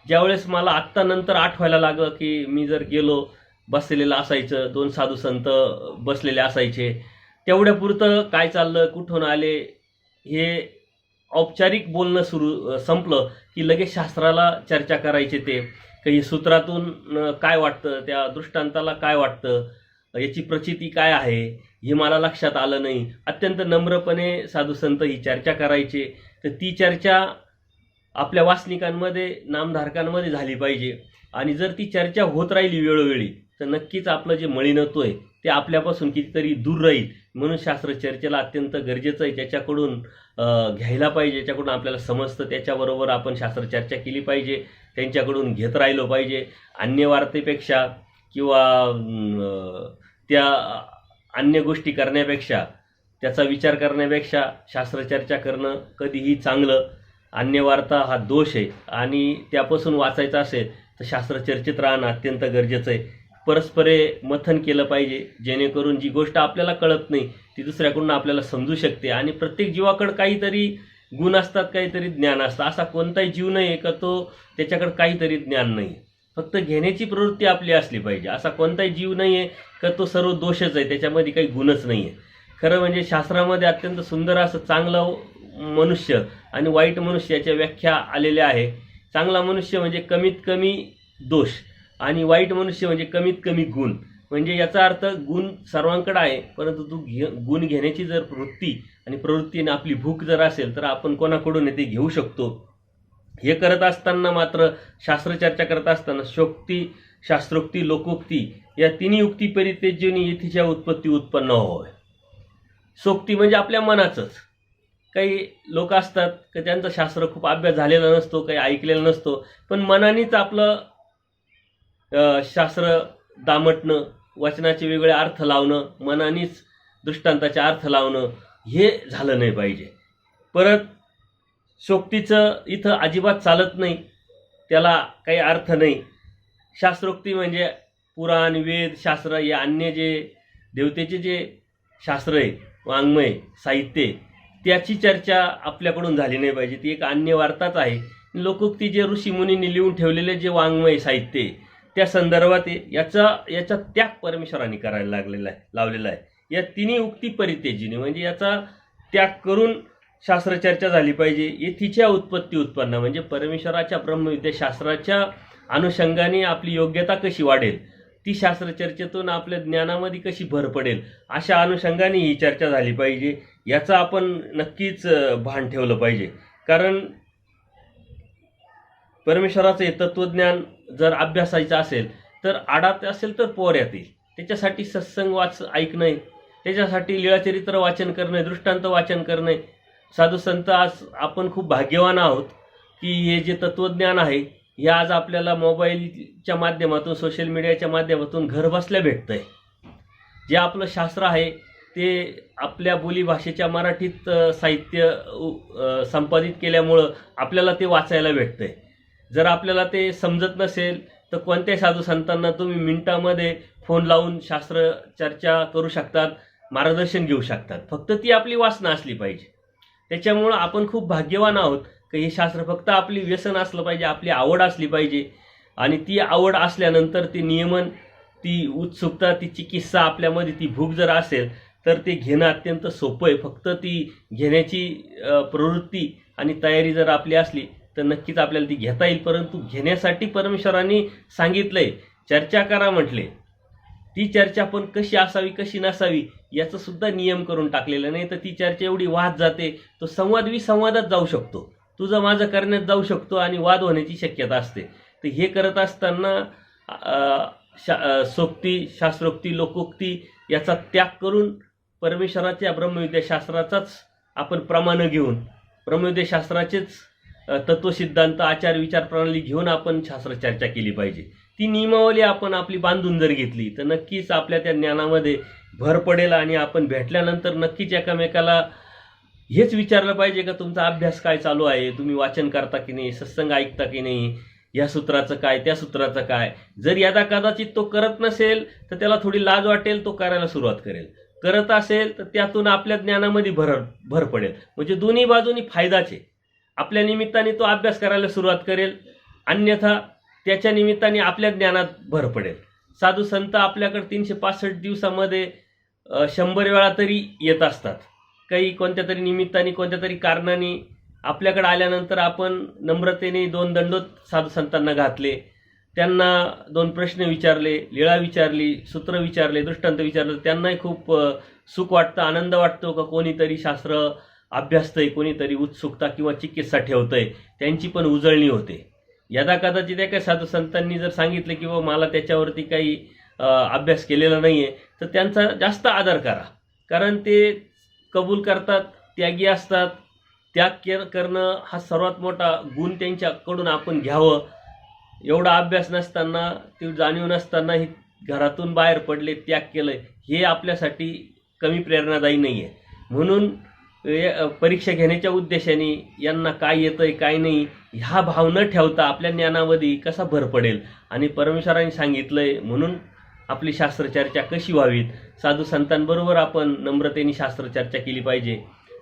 ज्यावेळेस मला आत्ता नंतर आठवायला लागलं की मी जर गेलो, बसलेलं असायचं, दोन साधू संत बसलेले असायचे, तेवढ्यापुरतं काय चाललं, कुठून आले हे औपचारिक बोलणं संपलं की लगेच शास्त्राला चर्चा करायचे. ते काही सूत्रातून काय वाटतं, त्या दृष्टांताला काय वाटतं, याची प्रचिती काय आहे हे मला लक्षात आलं नाही. अत्यंत नम्रपणे साधू संत ही चर्चा करायचे. तर ती चर्चा आपल्या वासनिकांमध्ये, नामधारकांमध्ये झाली पाहिजे. आणि जर ती चर्चा होत राहिली वेळोवेळी तर नक्कीच आपलं जे मळीनत्व आहे ते आपल्यापासून कितीतरी दूर राहील. म्हणून शास्त्रचर्चेला अत्यंत गरजेचं आहे, त्याच्याकडून घ्यायला पाहिजे, ज्याच्याकडून आपल्याला समजतं त्याच्याबरोबर आपण शास्त्रचर्चा केली पाहिजे, त्यांच्याकडून घेत राहिलो पाहिजे. अन्य वार्तेपेक्षा किंवा त्या अन्य गोष्टी करण्यापेक्षा, त्याचा विचार करण्यापेक्षा शास्त्रचर्चा करणं कधीही चांगलं. अन्य वार्ता हा दोष आहे आणि त्यापासून वाचायचं असेल तर शास्त्रचर्चेत राहणं अत्यंत गरजेचं आहे. परस्परे मथन केलं पाहिजे, जेणेकरून जी गोष्ट आपल्याला कळत नाही ती दुसऱ्याकडून आपल्याला समजू शकते. आणि प्रत्येक जीवाकडे काहीतरी गुण असतात, काहीतरी ज्ञान असतं. असा कोणताही जीव नाही का तो त्याच्याकडे काहीतरी ज्ञान नाही, फक्त घेण्याची प्रवृत्ती आपली असली पाहिजे. असा कोणताही जीव नाही आहे का तो सर्व दोषच आहे, त्याच्यामध्ये काही गुणच नाही आहे. खरं म्हणजे शास्त्रामध्ये अत्यंत सुंदर असं चांगलं मनुष्य आणि वाईट मनुष्य याच्या व्याख्या आलेल्या आहे. चांगला मनुष्य म्हणजे कमीत कमी दोष आणि वाईट मनुष्य म्हणजे कमीत कमी गुण. म्हणजे याचा अर्थ गुण सर्वांकडे आहे, परंतु गुण घेण्याची जर वृत्ती आणि प्रवृत्तीने आपली भूक जर असेल तर आपण कोणाकडून ते घेऊ शकतो. हे करत असताना मात्र शास्त्रचर्चा करत असताना शोक्ती, शास्त्रोक्ती, लोकोक्ती या तिन्ही युक्ती परित्यज्याने येथीच्या उत्पत्ती उत्पन्न व्हावे. सोक्ती म्हणजे आपल्या मनाचंच. काही लोक असतात की त्यांचा शास्त्र खूप अभ्यास झालेला नसतो, काही ऐकलेला नसतो, पण मनानेच आपलं शास्त्र दामटणं, वचनाचे वेगळे अर्थ लावणं, मनानेच दृष्टांताचे अर्थ लावणं हे झालं नाही पाहिजे. परत शोक्तीचं इथं अजिबात चालत नाही, त्याला काही अर्थ नाही. शास्त्रोक्ती म्हणजे पुराण, वेद, शास्त्र या अन्य जे देवतेचे जे शास्त्र आहे, वाङ्मय, साहित्य, त्याची चर्चा आपल्याकडून झाली नाही पाहिजे. ती एक अन्य वार्ताच आहे. लोकोक्ती जे ऋषीमुनींनी लिहून ठेवलेले जे वाङ्मय साहित्य त्या संदर्भात याचा त्याग परमेश्वराने करायला लावलेला आहे. या तिन्ही उक्ती परित्यजीने म्हणजे याचा त्याग करून शास्त्रचर्चा झाली पाहिजे. येथीच्या उत्पत्ती उत्पन्न म्हणजे परमेश्वराच्या ब्रह्मविद्या शास्त्राच्या अनुषंगाने आपली योग्यता कशी वाढेल ती शास्त्रचर्चेतून आपल्या ज्ञानामध्ये कशी भर पडेल अशा अनुषंगाने ही चर्चा झाली पाहिजे. याचं आपण नक्कीच भान ठेवलं पाहिजे. कारण परमेश्वराचं हे तत्वज्ञान जर अभ्यासायचं असेल तर आडात असेल तर पोऱ्यात येईल. त्याच्यासाठी सत्संग ऐकणं, त्याच्यासाठी लीळाचरित्र वाचन करणं, दृष्टांत वाचन करणं. साधू संत आज आपण खूप भाग्यवान आहोत की हे जे तत्वज्ञान आहे हे आज आपल्याला मोबाईलच्या माध्यमातून, सोशल मीडियाच्या माध्यमातून घर बसल्या भेटतं आहे. जे आपलं शास्त्र आहे ते आपल्या बोलीभाषेच्या मराठीत साहित्य संपादित केल्यामुळं आपल्याला ते वाचायला भेटतं आहे. जर आपल्याला ते समजत नसेल तर कोणत्याही साधू संतांना तुम्ही मिनिटामध्ये फोन लावून शास्त्र चर्चा करू शकतात, मार्गदर्शन घेऊ शकतात. फक्त ती आपली वासना असली पाहिजे. त्याच्यामुळं आपण खूप भाग्यवान आहोत की हे शास्त्र फक्त आपली व्यसन असलं पाहिजे, आपली आवड असली पाहिजे. आणि ती आवड असल्यानंतर ती नियमन, ती उत्सुकता, ती चिकित्सा आपल्यामध्ये, ती भूक जर असेल तर ते घेणं अत्यंत सोपं आहे. फक्त ती घेण्याची प्रवृत्ती आणि तयारी जर आपली असली तर नक्कीच आपल्याला ती घेता येईल. परंतु घेण्यासाठी परमेश्वरांनी सांगितलंय, चर्चा करा म्हटले. ती चर्चा पण कशी असावी कशी नसावी याचं सुद्धा नियम करून टाकलेलं नाही. तर ती चर्चा एवढी वाद जाते, तो संवाद विसंवादात जाऊ शकतो, तुझं माझं करण्यात जाऊ शकतो आणि वाद होण्याची शक्यता असते. तर हे करत असताना सोक्ती, शास्त्रोक्ती, लोकोक्ती याचा त्याग करून परमेश्वराच्या ब्रह्मविद्याशास्त्राचाच आपण प्रमाण घेऊन, ब्रह्मविद्याशास्त्राचेच तत्वसिद्धांत, आचार, विचार प्रणाली घेऊन आपण शास्त्रचर्चा केली पाहिजे. ती नियमावली आपण आपली बांधून जर घेतली तर नक्कीच आपल्या त्या ज्ञानामध्ये भर पडेल. आणि आपण भेटल्यानंतर नक्कीच एकामेकाला हेच विचारलं पाहिजे का तुमचा अभ्यास काय चालू आहे, तुम्ही वाचन करता की नाही, सत्संग ऐकता की नाही, या सूत्राचं काय, त्या सूत्राचं काय. जर यदा कदाचित तो करत नसेल तर त्याला थोडी लाज वाटेल, तो करायला सुरुवात करेल. करत असेल तर त्यातून आपल्या ज्ञानामध्ये भर पडेल. म्हणजे दोन्ही बाजूनी फायदाचे. आपल्या निमित्ताने तो अभ्यास करायला सुरुवात करेल, अन्यथा त्याच्या निमित्ताने आपल्या ज्ञानात भर पडेल. साधू संत आपल्याकडे 365 दिवसामध्ये 100 वेळा तरी येत असतात. काही कोणत्या तरी निमित्ताने, कोणत्या तरी कारणाने आपल्याकडे आल्यानंतर आपण नम्रतेने 2 दंडोत साधू संतांना घातले, त्यांना 2 प्रश्न विचारले, लीळा विचारली, सूत्र विचारले, दृष्टांत विचारले. त्यांनाही खूप सुख वाटतं, आनंद वाटतो का कोणीतरी शास्त्र अभ्यासतंय, कोणीतरी उत्सुकता किंवा चिकित्सा ठेवतंय, त्यांची पण उजळणी होते. यदा कदाचित एका साधू संतांनी जर सांगितलं की बाबा मला त्याच्यावरती काही अभ्यास केलेला नाही आहे तर त्यांचा जास्त आदर करा. कारण ते कबूल करतात, त्यागी असतात. त्याग करणं हा सर्वात मोठा गुण त्यांच्याकडून आपण घ्यावं. एवढा अभ्यास नसताना, ती जाणीव नसताना ही घरातून बाहेर पडले, त्याग केलं, हे आपल्यासाठी कमी प्रेरणादायी नाही आहे. म्हणून परीक्षा घेण्याच्या उद्देशाने यांना काय येतंय काय नाही ह्या भाव न ठेवता आपल्या ज्ञानामध्ये कसा भर पडेल. आणि परमेश्वरांनी सांगितलंय म्हणून आपली शास्त्रचर्चा कशी व्हावीत, साधू संतांबरोबर आपण नम्रतेने शास्त्रचर्चा केली पाहिजे.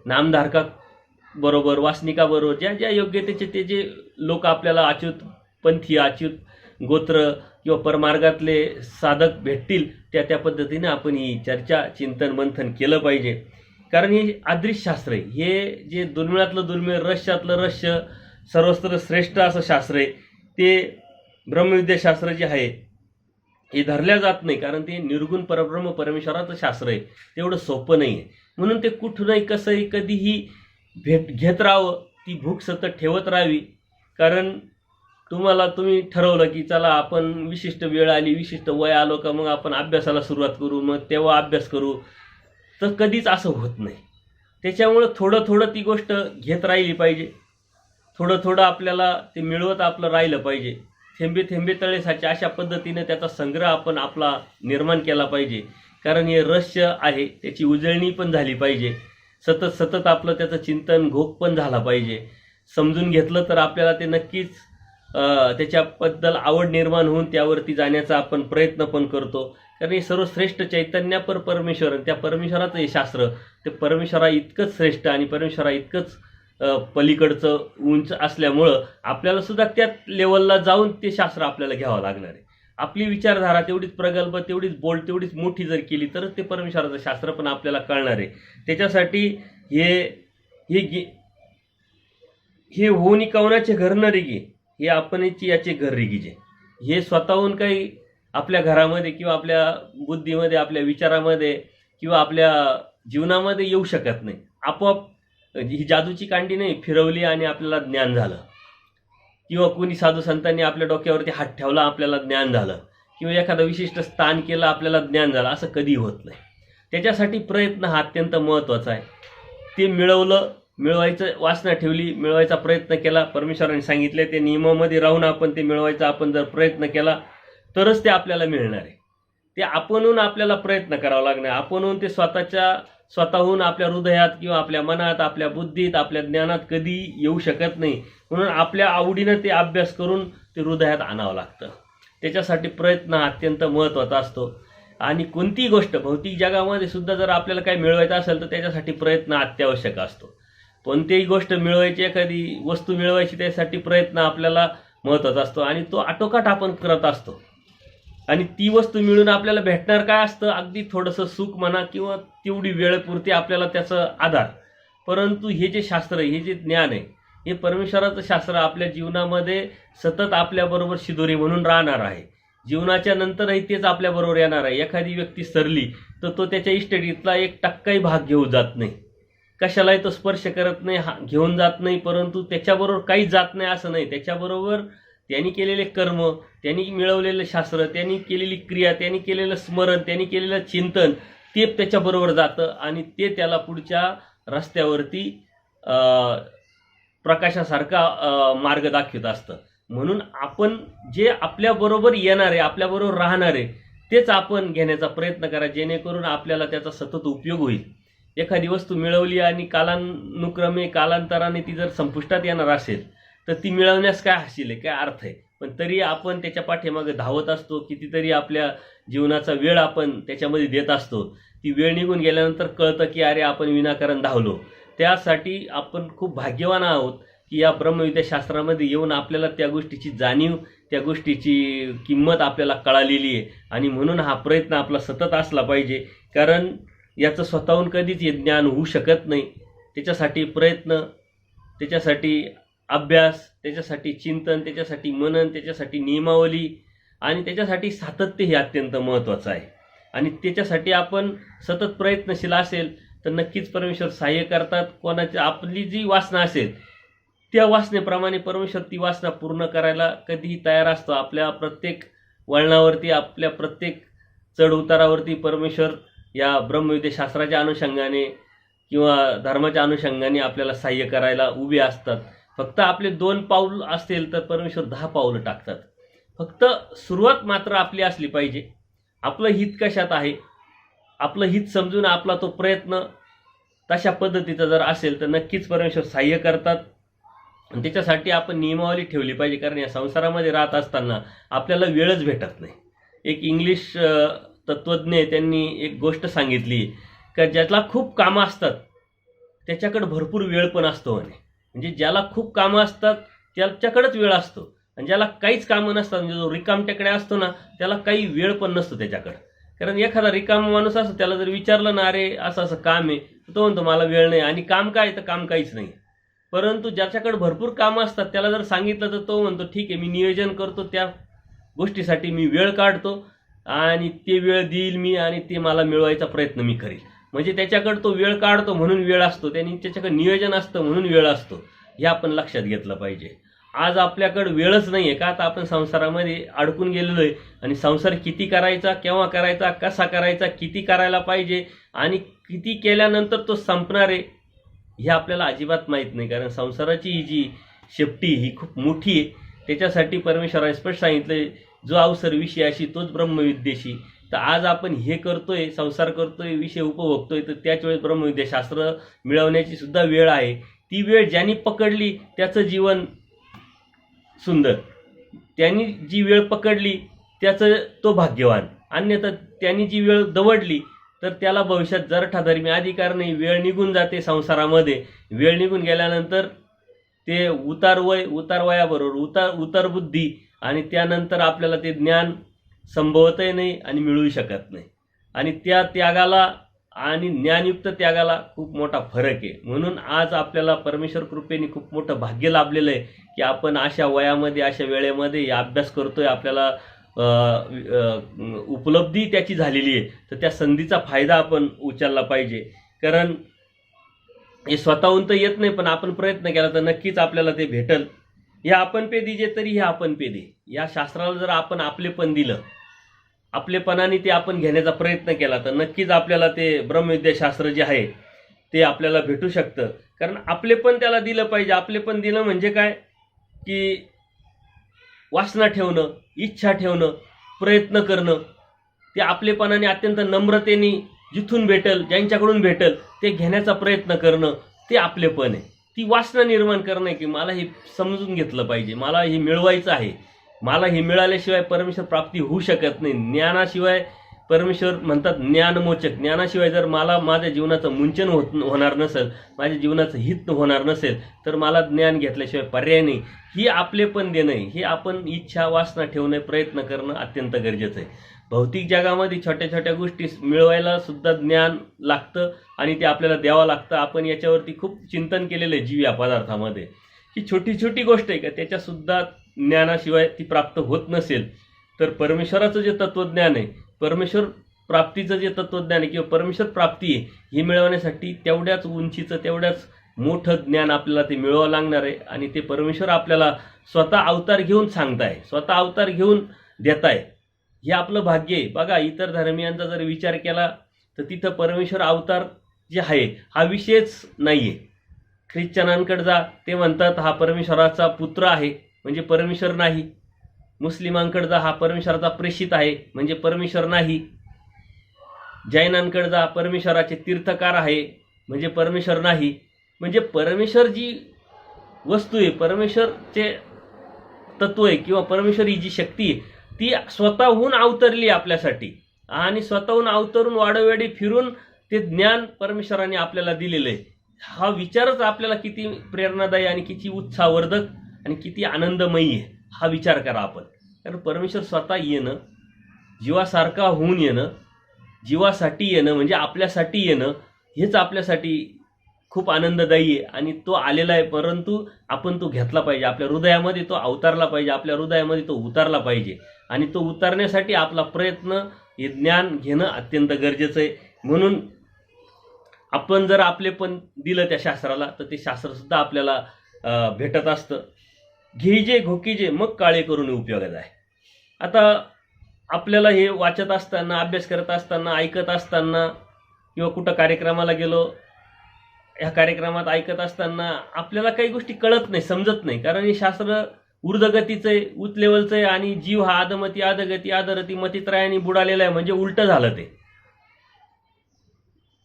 नामधारकाबरोबर, वासनिकाबरोबर, ज्या ज्या योग्यतेचे ते जे लोक आपल्याला अच्युत पंथी, अच्युत गोत्र किंवा परमार्गातले साधक भेटतील त्या पद्धतीने आपण ही चर्चा, चिंतन, मंथन केलं पाहिजे. कारण हे अदृश्य शास्त्र आहे. हे जे दुर्मिळातलं दुर्मिळ, रहस्यातलं रहस्य, सर्वस्त्र श्रेष्ठ असं शास्त्र आहे. ते ब्रह्मविद्याशास्त्र जे आहे हे धरल्या जात नाही. कारण ते निर्गुण परब्रह्म परमेश्वराचं शास्त्र आहे. तेवढं सोपं नाही आहे. म्हणून ते कुठूनही कसंही कधीही घेत राहावं, ती भूक सतत ठेवत राहावी. कारण तुम्ही ठरवलं की चला आपण विशिष्ट वेळ आली, विशिष्ट वय आलो का मग आपण अभ्यासाला सुरुवात करू, मग तेव्हा अभ्यास करू, तर कधीच असं होत नाही. त्याच्यामुळं थोडं थोडं ती गोष्ट घेत राहिली पाहिजे. थोडं थोडं आपल्याला ते मिळवत आपलं राहिलं पाहिजे. थेंबे थेंबे तळे साचे अशा पद्धतीने त्याचा संग्रह आपण आपला निर्माण केला पाहिजे. कारण हे रहस्य आहे, त्याची उजळणी पण झाली पाहिजे. सतत सतत आपलं त्याचं चिंतन, घोक पण झाला पाहिजे. समजून घेतलं तर आपल्याला ते नक्कीच त्याच्याबद्दल आवड निर्माण होऊन त्यावरती जाण्याचा आपण प्रयत्न पण करतो. कारण हे सर्वश्रेष्ठ चैतन्यापर परमेश्वर, त्या परमेश्वराचं हे शास्त्र ते परमेश्वरा इतकंच श्रेष्ठ आणि परमेश्वरा इतकंच पलीकडचं उंच असल्यामुळं आपल्याला सुद्धा त्या लेवलला जाऊन ते शास्त्र आपल्याला घ्यावं लागणार आहे. आपली विचारधारा तेवढीच प्रगल्भ, तेवढीच बोल्ड, तेवढीच मोठी जर केली तरच ते परमेश्वराचं शास्त्र पण आपल्याला कळणार आहे. त्याच्यासाठी हे होऊनी कवनाचे घर न रिगी, हे आपणची याचे घर रिगीजे. हे स्वतःहून काही आपल्या घरामध्ये किंवा आपल्या बुद्धीमध्ये, आपल्या विचारामध्ये किंवा आपल्या जीवनामध्ये येऊ शकत नाही. आपोआप ही जादूची कांडी नाही, फिरवली आणि आपल्याला ज्ञान झालं, किंवा कोणी साधू संतांनी आपल्या डोक्यावरती हात ठेवला आपल्याला ज्ञान झालं, किंवा एखादं विशिष्ट स्थान केलं आपल्याला ज्ञान झालं, असं कधी होत नाही. त्याच्यासाठी प्रयत्न हा अत्यंत महत्त्वाचा आहे. ते मिळवायचं वासना ठेवली, मिळवायचा प्रयत्न केला, परमेश्वराने सांगितले ते नियमामध्ये राहून आपण ते मिळवायचा आपण जर प्रयत्न केला तरच ते आपल्याला मिळणार आहे. ते आपणहून आपल्याला प्रयत्न करावा लागणार, आपणहून ते स्वतःहून आपल्या हृदयात किंवा आपल्या मनात, आपल्या बुद्धीत, आपल्या ज्ञानात कधी येऊ शकत नाही. म्हणून आपल्या आवडीनं ते अभ्यास करून ते हृदयात आणावं लागतं. त्याच्यासाठी प्रयत्न हा अत्यंत महत्त्वाचा असतो. आणि कोणतीही गोष्ट भौतिक जगामध्ये सुद्धा जर आपल्याला काही मिळवायचं असेल तर त्याच्यासाठी प्रयत्न अत्यावश्यक असतो. कोणतीही गोष्ट मिळवायची, एखादी वस्तू मिळवायची, त्यासाठी प्रयत्न आपल्याला महत्त्वाचा असतो आणि तो आटोकाट आपण करत असतो. आणि ती वस्तू मिळून आपल्याला भेटणार काय असतं, अगदी थोडंसं सुख म्हणा किंवा तेवढी वेळपुरती आपल्याला त्याचं आधार. परंतु हे जे शास्त्र आहे, हे जे ज्ञान आहे, हे परमेश्वराचं शास्त्र आपल्या जीवनामध्ये सतत आपल्याबरोबर शिदोरी म्हणून राहणार आहे. जीवनाच्या नंतरही तेच आपल्याबरोबर येणार आहे. एखादी व्यक्ती सरली तर तो त्याच्या इस्टेटीतला 1% भाग घेऊन जात नाही, कशालाही तो स्पर्श करत नाही, घेऊन जात नाही. परंतु त्याच्याबरोबर काहीच जात नाही असं नाही. त्याच्याबरोबर त्यांनी केलेले कर्म, त्यांनी मिळवलेलं शास्त्र, त्यांनी केलेली क्रिया, त्यांनी केलेलं स्मरण, त्यांनी केलेलं चिंतन, ते त्याच्याबरोबर जातं आणि ते त्याला पुढच्या रस्त्यावरती प्रकाशासारखा मार्ग दाखवत असतं. म्हणून आपण जे आपल्याबरोबर येणार आहे, आपल्याबरोबर राहणार आहे, तेच आपण घेण्याचा प्रयत्न करा, जेणेकरून आपल्याला त्याचा सतत उपयोग होईल. एखादी वस्तू मिळवली आणि कालांतराने ती जर संपुष्टात येणार असेल तर ती मिळवण्यास काय हासिल आहे, काय अर्थ आहे. पण तरी आपण त्याच्या पाठीमागे धावत असतो, कितीतरी आपल्या जीवनाचा वेळ आपण त्याच्यामध्ये देत असतो. ती वेळ निघून गेल्यानंतर कळतं की अरे आपण विनाकारण धावलो. त्यासाठी आपण खूप भाग्यवान आहोत की या ब्रह्मविद्याशास्त्रामध्ये येऊन आपल्याला त्या गोष्टीची जाणीव, त्या गोष्टीची किंमत आपल्याला कळालेली आहे. आणि म्हणून हा प्रयत्न आपला सतत असला पाहिजे, कारण याचं स्वतःहून कधीच हे ज्ञान होऊ शकत नाही. त्याच्यासाठी प्रयत्न, त्याच्यासाठी अभ्यास, त्याच्यासाठी चिंतन, त्याच्यासाठी मनन, त्याच्यासाठी नियमावली आणि त्याच्यासाठी सातत्य हे अत्यंत महत्त्वाचं आहे. आणि त्याच्यासाठी आपण सतत प्रयत्नशील असेल तर नक्कीच परमेश्वर सहाय्य करतात. कोणाची आपली जी वासना असेल त्या वासनेप्रमाणे परमेश्वर ती वासना पूर्ण करायला कधीही तयार असतो. आपल्या प्रत्येक वळणावरती, आपल्या प्रत्येक चढ उतारावरती परमेश्वर या ब्रह्मविद्याशास्त्राच्या अनुषंगाने किंवा धर्माच्या अनुषंगाने आपल्याला सहाय्य करायला उभे असतात. फक्त आपले 2 पाऊल असतील तर परमेश्वर 10 पाऊलं टाकतात. फक्त सुरुवात मात्र आपली असली पाहिजे. आपलं हित कशात आहे, आपलं हित समजून आपला तो प्रयत्न तशा पद्धतीचा जर असेल तर नक्कीच परमेश्वर सहाय्य करतात. आणि त्याच्यासाठी आपण नियमावली ठेवली पाहिजे, कारण या संसारामध्ये राहत असताना आपल्याला वेळच भेटत नाही. एक इंग्लिश तत्त्वज्ञ त्यांनी एक गोष्ट सांगितली का ज्याला खूप कामं असतात त्याच्याकडे भरपूर वेळ पण असतो म्हणे. म्हणजे ज्याला खूप कामं असतात त्याच्याकडेच वेळ असतो, आणि ज्याला काहीच कामं नसतात, म्हणजे जो रिकामटेकडे असतो ना, त्याला काही वेळ पण नसतो त्याच्याकडे. कारण एखादा रिकामा माणूस असतो, त्याला जर विचारलं ना अरे असं असं काम आहे, तो म्हणतो मला वेळ नाही. आणि काम काय, तर काम काहीच नाही. परंतु ज्याच्याकडे भरपूर कामं असतात त्याला जर सांगितलं तर तो म्हणतो ठीक आहे, मी नियोजन करतो, त्या गोष्टीसाठी मी वेळ काढतो आणि ते वेळ देईल मी आणि ते मला मिळवायचा प्रयत्न मी करेल. म्हणजे त्याच्याकडे तो वेळ काढतो म्हणून वेळ असतो, त्यांनी त्याच्याकडे नियोजन असतं म्हणून वेळ असतो. हे आपण लक्षात घेतलं पाहिजे. आज आपल्याकडे वेळच नाही आहे का, आता आपण संसारामध्ये अडकून गेलेलो आहे. आणि संसार किती करायचा, केव्हा करायचा, कसा करायचा, किती करायला पाहिजे आणि किती केल्यानंतर तो संपणार आहे हे आपल्याला अजिबात माहीत नाही. कारण संसाराची ही जी शेपटी ही खूप मोठी आहे. त्याच्यासाठी परमेश्वराने स्पष्ट सांगितलं, जो अवसर विषयाशी तोच ब्रह्मविद्येशी. तर आज आपण हे करतोय, संसार करतोय, विषय उपभोगतोय, तर त्याच वेळेस ब्रह्मविद्याशास्त्र मिळवण्याची सुद्धा वेळ आहे. ती वेळ ज्यांनी पकडली त्याचं जीवन सुंदर, त्यांनी जी वेळ पकडली त्याचं तो भाग्यवान. अन्यथा त्यांनी जी वेळ दवडली तर त्याला भविष्यात जरठाधर्मी अधिकार नाही. वेळ निघून जाते संसारामध्ये. वेळ निघून गेल्यानंतर ते उतार वयाबरोबर उतार बुद्धी आणि त्यानंतर आपल्याला ते ज्ञान संभवतही नाही आणि मिळू शकत नाही. आणि त्या त्यागाला आणि ज्ञानयुक्त त्यागाला खूप मोठा फरक आहे. म्हणून आज आपल्याला परमेश्वर कृपेने खूप मोठं भाग्य लाभलेलं आहे की आपण अशा वयामध्ये, अशा वेळेमध्ये अभ्यास करतोय. आपल्याला उपलब्धी त्याची झालेली आहे, तर त्या संधीचा फायदा आपण उचलला पाहिजे. कारण हे स्वतःहून तर येत नाही, पण आपण प्रयत्न केला तर नक्कीच आपल्याला ते भेटल. हे आपण पे दीजे तरी हे आपण पे दे, या शास्त्राला जर आपण आपलेपण दिलं, आपलेपणाने ते आपण घेण्याचा प्रयत्न केला, तर नक्कीच आपल्याला ते ब्रह्मविद्याशास्त्र जे आहे ते आपल्याला भेटू शकतं. कारण आपलेपण त्याला दिलं पाहिजे. आपलेपण दिलं म्हणजे काय, की वासना ठेवणं, इच्छा ठेवणं, प्रयत्न करणं, ते आपलेपणाने अत्यंत नम्रतेने जिथून भेटेल, ज्यांच्याकडून भेटेल ते घेण्याचा प्रयत्न करणं, ते आपलेपण आहे. ती वासना निर्माण करणं की मला हे समजून घेतलं पाहिजे, मला हे मिळवायचं आहे, मला हे मिळाल्याशिवाय परमेश्वर प्राप्ती होऊ शकत नाही. ज्ञानाशिवाय परमेश्वर म्हणतात ज्ञानमोचक, ज्ञानाशिवाय जर मला माझ्या जीवनाचं मुंचन होणार नसेल, माझ्या जीवनाचं हित होणार नसेल, तर मला ज्ञान घेतल्याशिवाय पर्याय नाही. ही आपलेपण देणं, हे आपण इच्छा वासना ठेवणं, प्रयत्न करणं अत्यंत गरजेचं आहे. भौतिक जगामध्ये छोट्या छोट्या गोष्टी मिळवायला सुद्धा ज्ञान लागतं आणि ते आपल्याला द्यावं लागतं. आपण याच्यावरती खूप चिंतन केलेलं आहे जीव या पदार्थामध्ये, ही छोटी छोटी गोष्ट आहे का त्याच्यासुद्धा ज्ञानाशिवाय ती प्राप्त होत नसेल, तर परमेश्वराचं जे तत्त्वज्ञान आहे, परमेश्वर प्राप्तीचं जे तत्त्वज्ञान आहे किंवा परमेश्वर प्राप्ती आहे, ही मिळवण्यासाठी तेवढ्याच उंचीचं, तेवढ्याच मोठं ज्ञान आपल्याला ते मिळवावं लागणार आहे. आणि ते परमेश्वर आपल्याला स्वतः अवतार घेऊन सांगताय, स्वतः अवतार घेऊन देताय. हे आपलं भाग्य आहे. बघा, इतर धर्मियांचा जर विचार केला तर तिथं परमेश्वर अवतार जे आहे हा विषयच नाही आहे. ख्रिश्चनांकडे जा, ते म्हणतात हा परमेश्वराचा पुत्र आहे, म्हणजे परमेश्वर नाही. मुस्लिमांकडे जा, हा परमेश्वराचा प्रेषित आहे, म्हणजे परमेश्वर नाही. जैनांकडे जा, परमेश्वराचे तीर्थकार आहे, म्हणजे परमेश्वर नाही. म्हणजे परमेश्वर जी वस्तू आहे, परमेश्वरचे तत्व आहे किंवा परमेश्वर ही जी शक्ती आहे, ती स्वतःहून अवतरली आपल्यासाठी आणि स्वतःहून अवतरून वाडोवेडी फिरून ते ज्ञान परमेश्वराने आपल्याला दिलेलं आहे. हा विचारच आपल्याला किती प्रेरणादायी आणि किती उत्साहवर्धक आणि किती आनंदमयी आहे, हा विचार करा आपण. कारण परमेश्वर स्वतः येणं, जीवासारखा होऊन येणं, जीवासाठी येणं म्हणजे आपल्यासाठी येणं, हेच आपल्यासाठी खूप आनंददायी आहे. आणि तो आलेला आहे, परंतु आपण तो घेतला पाहिजे. आपल्या हृदयामध्ये तो अवतारला पाहिजे, आपल्या हृदयामध्ये तो उतारला पाहिजे. आणि तो उतारण्यासाठी आपला प्रयत्न, हे ज्ञान घेणं अत्यंत गरजेचं आहे. म्हणून आपण जर आपलेपण दिलं त्या शास्त्राला, तर ते शास्त्रसुद्धा आपल्याला भेटत असतं. घेईजे घोकीजे मग काळे करून उपयोगाचं आहे. आता आपल्याला हे वाचत असताना, अभ्यास करत असताना, ऐकत असताना किंवा कुठं कार्यक्रमाला गेलो, ह्या कार्यक्रमात ऐकत असताना आपल्याला काही गोष्टी कळत नाही, समजत नाही. कारण हे शास्त्र ऊर्ध्वगतीचं आहे, उच्च लेवलचं आहे आणि जीव हा अधमती अधगती अधरती मतित्रयाने बुडालेला आहे. म्हणजे उलटं झालं, ते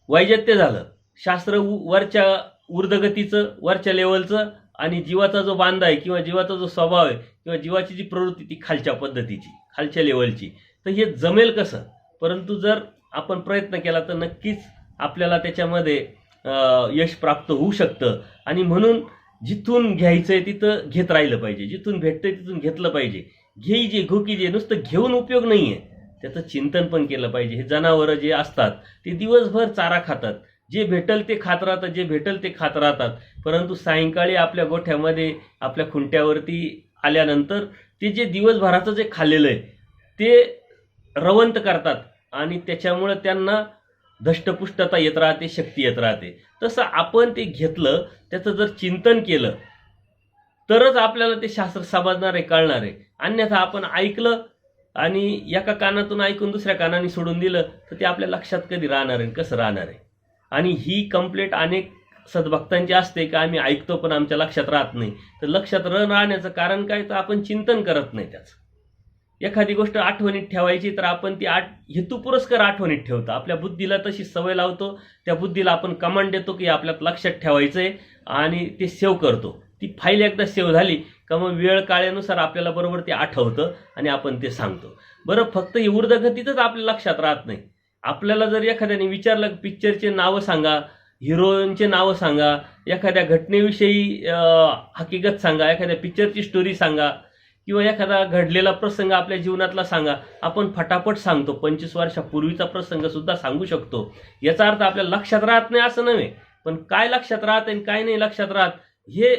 वैजत्य झालं. शास्त्र वरच्या ऊर्ध्वगतीचं, वरच्या लेवलचं, आणि जीवाचा जो बांधा आहे किंवा जीवाचा जो स्वभाव आहे किंवा जीवाची जी प्रवृत्ती ती खालच्या पद्धतीची, खालच्या लेवलची. तर हे जमेल कसं? परंतु जर आपण प्रयत्न केला तर नक्कीच आपल्याला त्याच्यामध्ये यश प्राप्त होऊ शकतं. आणि म्हणून जिथून घ्यायचंय तिथं घेत राहिलं पाहिजे, जिथून भेटतंय तिथून घेतलं पाहिजे. घेईजे घोकीजे नुसतं घेऊन उपयोग नाहीये, त्याचं चिंतन पण केलं पाहिजे. हे जनावरं जे असतात ते दिवसभर चारा खातात, जे भेटल ते खात राहतात, जे भेटल ते खात राहतात. परंतु सायंकाळी आपल्या गोठ्यामध्ये, आपल्या खुंट्यावरती आल्यानंतर ते जे दिवसभराचं जे खाल्लेलं आहे ते रवंत करतात आणि त्याच्यामुळं त्यांना धष्टपुष्टता येत राहते, शक्ती येत राहते. तसं आपण ते घेतलं, त्याचं जर चिंतन केलं तरच आपल्याला ते शास्त्र समजणार आहे, कळणार आहे. अन्यथा आपण ऐकलं आणि एका कानातून ऐकून दुसऱ्या कानाने सोडून दिलं तर ते आपल्या लक्षात कधी राहणार आहे, कसं राहणार आहे? आणि ही कंप्लेंट अनेक सद्भक्तांची असते की आम्ही ऐकतो पण आमच्या लक्षात राहत नाही. तर लक्षात राहण्याचं कारण काय? तर आपण चिंतन करत नाही त्याचं. एखादी गोष्ट आठवणीत ठेवायची तर आपण ती हेतुपुरस्कर आठवणीत ठेवतो, आपल्या बुद्धीला तशी सवय लावतो, त्या बुद्धीला आपण कमांड देतो की आपल्यात लक्षात ठेवायचं आहे आणि ते सेव्ह करतो. ती फाईल एकदा सेव्ह झाली का मग वेळ काळानुसार आपल्याला बरोबर ते आठवतं आणि आपण ते सांगतो. बरं, फक्त ही ऊर्ध्वगतीतच आपल्या लक्षात राहत नाही. आपल्याला जर एखाद्याने विचारलं पिक्चरचे नावं सांगा, हिरोईनचे नावं सांगा, एखाद्या घटनेविषयी हकीकत सांगा, एखाद्या पिक्चरची स्टोरी सांगा किंवा एखादा घडलेला प्रसंग आपल्या जीवनातला सांगा, आपण फटाफट सांगतो. 25 वर्षापूर्वीचा प्रसंग सुद्धा सांगू शकतो. याचा अर्थ आपल्या लक्षात राहत नाही असं नव्हे, पण काय लक्षात राहत आणि काय नाही लक्षात राहत हे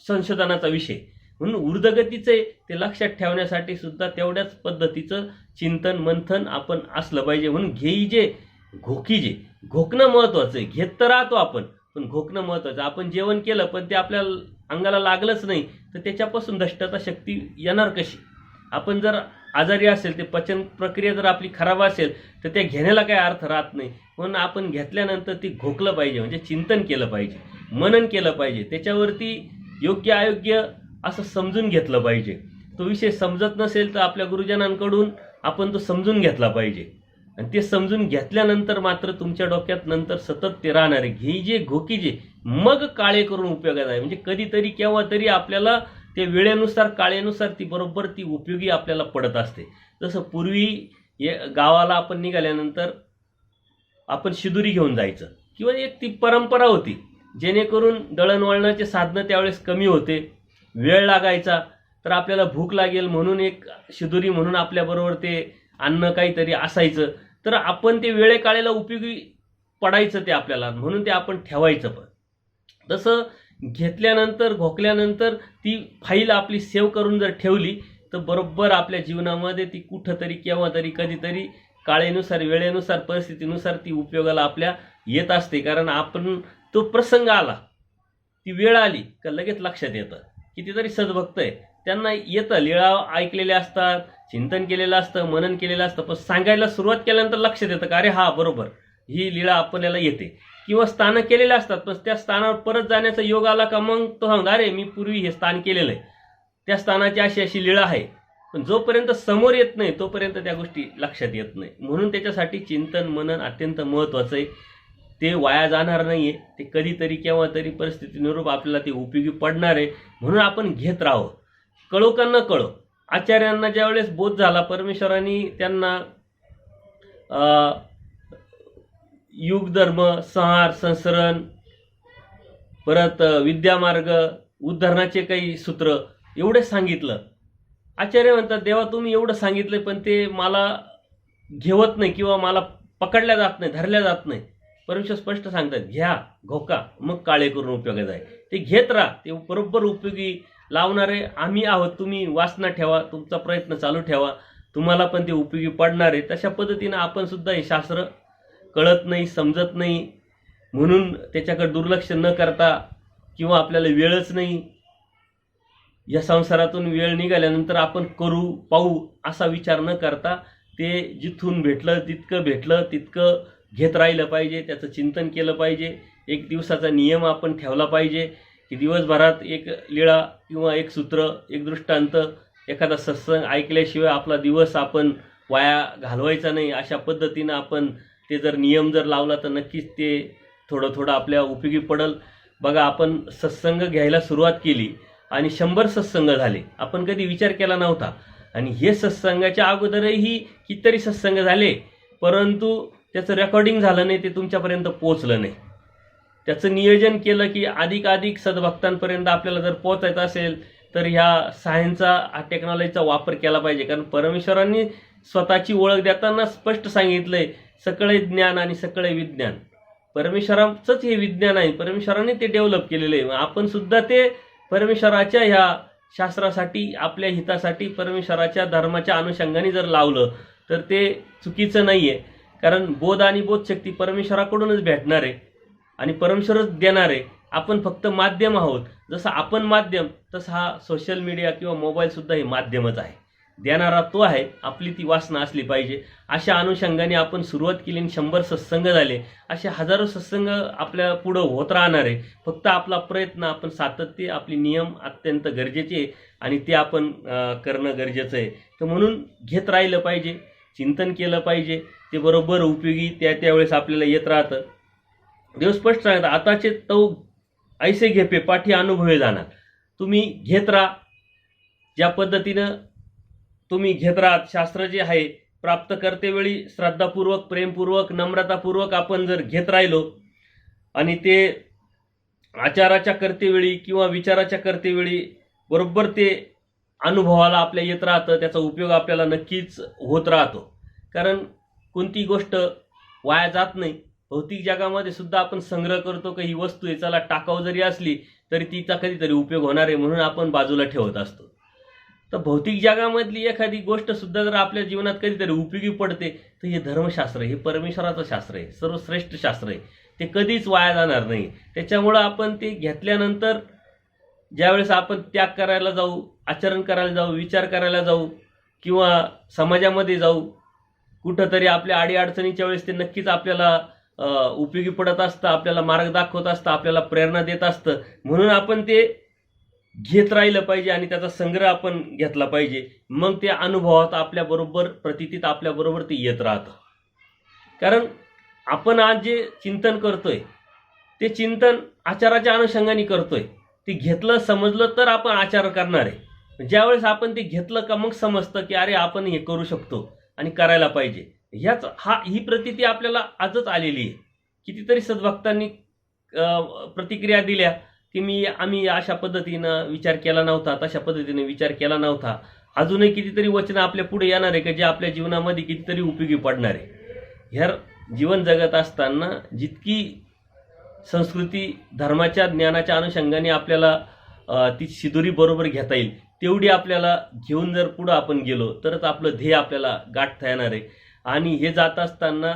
संशोधनाचा विषय. म्हणून ऊर्ध्वगतीचं आहे ते लक्षात ठेवण्यासाठी सुद्धा तेवढ्याच पद्धतीचं चिंतन मंथन आपण असलं पाहिजे. म्हणून घेईजे घोकीजे, घोकणं महत्त्वाचं आहे. घेत तर राहतो आपण, पण घोकणं महत्त्वाचं. आपण जेवण केलं पण ते आपल्या अंगाला लागलंच नाही तर त्याच्यापासून दष्टता शक्ती येणार कशी? आपण जर आजारी असेल, ते पचन प्रक्रिया जर आपली खराब असेल तर त्या घेण्याला काही अर्थ राहत नाही. म्हणून आपण घेतल्यानंतर ती घोकलं पाहिजे, म्हणजे चिंतन केलं पाहिजे, मनन केलं पाहिजे, त्याच्यावरती योग्य अयोग्य असं समजून घेतलं पाहिजे. तो विषय समजत नसेल तर आपल्या गुरुजनांकडून आपण तो समजून घेतला पाहिजे. आणि ते समजून घेतल्यानंतर मात्र तुमच्या डोक्यात नंतर सतत ते राहणार आहे. घेईजे घोकीजे मग काळे करून उपयोगात आहे. म्हणजे कधीतरी केव्हा तरी आपल्याला ते वेळेनुसार काळेनुसार ती बरोबर ती उपयोगी आपल्याला पडत असते. जसं पूर्वी गावाला आपण निघाल्यानंतर आपण शिदुरी घेऊन जायचं, किंवा एक ती परंपरा होती, जेणेकरून दळणवळणाचे साधनं त्यावेळेस कमी होते, वेळ लागायचा, तर आपल्याला भूक लागेल म्हणून एक शिदुरी म्हणून आपल्याबरोबर ते अन्न काहीतरी असायचं, तर आपण ते वेळेकाळेला उपयोगी पडायचं ते आपल्याला, म्हणून ते आपण ठेवायचं. पण तसं घेतल्यानंतर घोकल्यानंतर ती फाईल आपली सेव्ह करून जर ठेवली तर बरोबर आपल्या जीवनामध्ये ती कुठंतरी केव्हा तरी कधीतरी काळेनुसार वेळेनुसार परिस्थितीनुसार ती उपयोगाला आपल्या येत असते. कारण आपण तो प्रसंग आला, ती वेळ आली का लगेच लक्षात येतं. कितीतरी सद्भक्त आहे त्यांना येतं, लीळा ऐकलेले असतात, चिंतन केलेलं असतं, मनन केलेलं असतं, पण सांगायला सुरुवात केल्यानंतर लक्षात येतं का अरे हा बरोबर ही लीळा आपल्याला येते. किंवा स्थानं केलेले असतात पण त्या स्थानावर परत जाण्याचा योग आला का मग तो सांगतो अरे मी पूर्वी हे स्थान केलेलं आहे, त्या स्थानाची अशी अशी लीळा आहे. पण जोपर्यंत समोर येत नाही तोपर्यंत त्या गोष्टी लक्षात येत नाही. म्हणून त्याच्यासाठी चिंतन मनन अत्यंत महत्त्वाचं आहे. ते वाया जाणार नाही आहे, ते कधीतरी केव्हा तरी परिस्थितीनुरूप आपल्याला ते उपयोगी पडणार आहे. म्हणून आपण घेत राहावं, कळो का न कळो. आचार्यांना ज्यावेळेस बोध झाला, परमेश्वरांनी त्यांना युग धर्म संहार संसरण परत विद्यामार्ग उद्धारणाचे काही सूत्र एवढे सांगितलं. आचार्य म्हणतात देवा तुम्ही एवढं सांगितलं पण ते मला घेवत नाही किंवा मला पकडल्या जात नाही, धरल्या जात नाही. परमेश्वर स्पष्ट सांगतात घ्या घोका मग काळे करून उपयोगात आहे. ते घेत राहा, ते बरोबर उपयोगी लावणारे आम्ही आहोत. तुम्ही वासना ठेवा, तुमचा प्रयत्न चालू ठेवा, तुम्हाला पण ते उपयोगी पडणार आहे. तशा पद्धतीनं आपण सुद्धा हे शास्त्र कळत नाही समजत नाही म्हणून त्याच्याकडे दुर्लक्ष न करता किंवा आपल्याला वेळच नाही, या संसारातून वेळ निघाल्यानंतर आपण करू पाहू असा विचार न करता ते जिथून भेटलं तितकं घेत राहिलं पाहिजे, त्याचं चिंतन केलं पाहिजे. एक दिवसाचा नियम आपण ठेवला पाहिजे की दिवसभरात एक लीळा किंवा एक सूत्र, एक दृष्टांत, एखादा सत्संग ऐकल्याशिवाय आपला दिवस आपण वाया घालवायचा नाही. अशा पद्धतीनं आपण ते जर नियम जर लावला तर नक्कीच ते थोडं थोडं आपल्या उपयोगी पडेल. बघा आपण सत्संग घ्यायला सुरुवात केली आणि 100 सत्संग झाले, आपण कधी विचार केला नव्हता. आणि हे सत्संगाच्या अगोदरही कितीतरी सत्संग झाले परंतु त्याचं रेकॉर्डिंग झालं नाही, ते तुमच्यापर्यंत पोहोचलं नाही. त्याचं नियोजन केलं की अधिक सद्भक्तांपर्यंत आपल्याला जर पोहोचायचं असेल तर ह्या सायन्सचा टेक्नॉलॉजीचा वापर केला पाहिजे. कारण परमेश्वरांनी स्वतःची ओळख देताना स्पष्ट सांगितलंय सकळे ज्ञान आणि सकळे विज्ञान. परमेश्वराचंच हे विज्ञान आहे, परमेश्वराने ते डेव्हलप केलेलं आहे. आपण सुद्धा ते परमेश्वराच्या ह्या शास्त्रासाठी आपल्या हितासाठी परमेश्वराच्या धर्माच्या अनुषंगाने जर लावलं तर ते चुकीचं नाही आहे. कारण बोध आणि बोधशक्ती परमेश्वराकडूनच भेटणार आहे आणि परमेश्वरच देणार आहे. आपण फक्त माध्यम आहोत. जसं आपण माध्यम तसं हा सोशल मीडिया किंवा मोबाईलसुद्धा हे माध्यमच आहे. देणारा तो आहे, आपली ती वासना असली पाहिजे. अशा अनुषंगाने आपण सुरुवात केली आणि 100 सत्संग झाले. असे हजारो सत्संग आपल्या पुढं होत राहणार आहे. फक्त आपला प्रयत्न, आपण सातत्य, आपले नियम अत्यंत गरजेचे आणि ते आपण करणं गरजेचं आहे. तर म्हणून घेत राहिलं पाहिजे, चिंतन केलं पाहिजे, ते बरोबर उपयोगी त्यावेळेस आपल्याला येत राहतं. देव स्पष्ट सांगतात आताचे तौ ऐसे घेपे पाठी अनुभवे जाणार. तुम्ही घेत राहा, ज्या पद्धतीनं तुम्ही घेत राहात. शास्त्र जे आहे प्राप्त करतेवेळी श्रद्धापूर्वक, प्रेमपूर्वक, नम्रतापूर्वक आपण जर घेत राहिलो आणि ते आचाराच्या करतेवेळी किंवा विचाराच्या करतेवेळी बरोबर ते अनुभवाला आपल्या येत राहतं, त्याचा उपयोग आपल्याला नक्कीच होत राहतो. कारण कोणती गोष्ट वाया जात नाही, भौतिक जगामध्ये सुद्धा आपण संग्रह करतो की ही वस्तू आहे, चला टाकाऊ जरी असली तरी तिचा कधीतरी उपयोग होणार आहे म्हणून आपण बाजूला ठेवत असतो. तर भौतिक जगामधली एखादी गोष्ट सुद्धा जर आपल्या जीवनात कधीतरी उपयोगी पडते तर हे धर्मशास्त्र, हे परमेश्वराचं शास्त्र आहे, सर्वश्रेष्ठ शास्त्र आहे, ते कधीच वाया जाणार नाही. त्याच्यामुळं आपण ते घेतल्यानंतर ज्यावेळेस आपण त्याग करायला जाऊ, आचरण करायला जाऊ, विचार करायला जाऊ किंवा समाजामध्ये जाऊ, कुठंतरी आपल्या अडीअडचणीच्या वेळेस ते नक्कीच आपल्याला उपयोगी पडत असतं, आपल्याला मार्ग दाखवत असतं, आपल्याला प्रेरणा देत असतं. म्हणून आपण ते घेत राहिलं पाहिजे आणि त्याचा संग्रह आपण घेतला पाहिजे. मग ते अनुभवात आपल्याबरोबर, प्रतितीत आपल्याबरोबर ते येत राहतं. कारण आपण आज जे चिंतन करतोय ते चिंतन आचाराच्या अनुषंगाने करतोय. ते घेतलं, समजलं तर आपण आचार करणार आहे. ज्यावेळेस आपण ते घेतलं का मग समजतं की अरे आपण हे करू शकतो आणि करायला पाहिजे. ही प्रतीती आपल्याला आजच आलेली आहे. कितीतरी सद्भक्तांनी प्रतिक्रिया दिल्या की आम्ही अशा पद्धतीनं विचार केला नव्हता, तशा पद्धतीने विचार केला नव्हता. अजूनही कितीतरी वचनं आपल्या पुढे येणार आहे की जे आपल्या जीवनामध्ये कितीतरी उपयोगी पडणार आहे. ह्या जीवन जगत असताना जितकी संस्कृती धर्माच्या ज्ञानाच्या अनुषंगाने आपल्याला ती शिदोरी बरोबर घेता येईल तेवढी आपल्याला घेऊन जर पुढं आपण गेलो तरच आपलं ध्येय आपल्याला गाठता येणार आहे. आणि हे जात असताना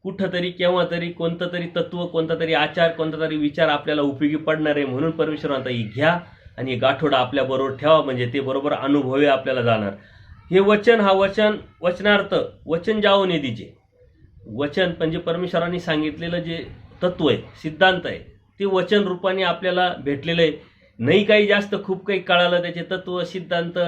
कुठंतरी केव्हा तरी कोणतं तरी तत्व, कोणता तरी आचार, कोणता तरी विचार आपल्याला उपयोगी पडणार आहे. म्हणून परमेश्वर म्हणता ही घ्या आणि गाठोडा आपल्याबरोबर ठेवा, म्हणजे ते बरोबर अनुभवे आपल्याला जाणार. हे वचन, हा वचनार्थ, वचन जाओ निधीचे वचन म्हणजे परमेश्वरांनी सांगितलेलं जे तत्व आहे, सिद्धांत आहे, ते वचन रूपाने आपल्याला भेटलेलं आहे. नाही काही जास्त खूप काही कळालं त्याचे तत्व, सिद्धांत,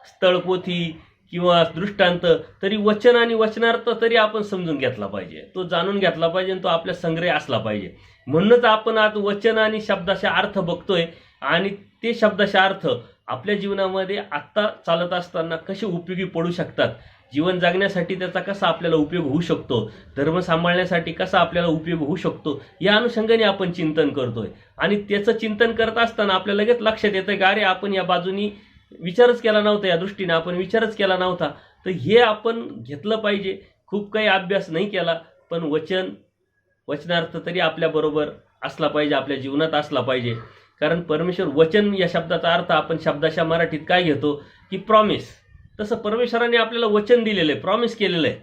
स्थळपोथी किंवा दृष्टांत, तरी वचन आणि वचनार्थ तरी आपण समजून घेतला पाहिजे, तो जाणून घेतला पाहिजे आणि तो आपल्या संग्रह असला पाहिजे. म्हणूनच आपण आज वचन आणि शब्दाचा अर्थ बघतोय आणि ते शब्दाचा अर्थ आपल्या जीवनामध्ये आत्ता चालत असताना कसे उपयोगी पडू शकतात, जीवन जगण्यासाठी त्याचा कसा आपल्याला उपयोग होऊ शकतो, धर्म सांभाळण्यासाठी कसा आपल्याला उपयोग होऊ शकतो, या अनुषंगाने आपण चिंतन करतोय. आणि त्याचं चिंतन करत असताना आपल्याला लगेच लक्षात येतं की अरे आपण या बाजूनी विचारच केला नव्हता, या दृष्टीने आपण विचारच केला नव्हता. तर हे आपण घेतलं पाहिजे. खूप काही अभ्यास नाही केला पण वचनार्थ तरी आपल्याबरोबर असला पाहिजे, आपल्या जीवनात असला पाहिजे. कारण परमेश्वर वचन या शब्दाचा अर्थ आपण शब्दाच्या मराठीत काय घेतो की प्रॉमिस. तसं परमेश्वराने आपल्याला वचन दिलेलं आहे, प्रॉमिस केलेलं आहे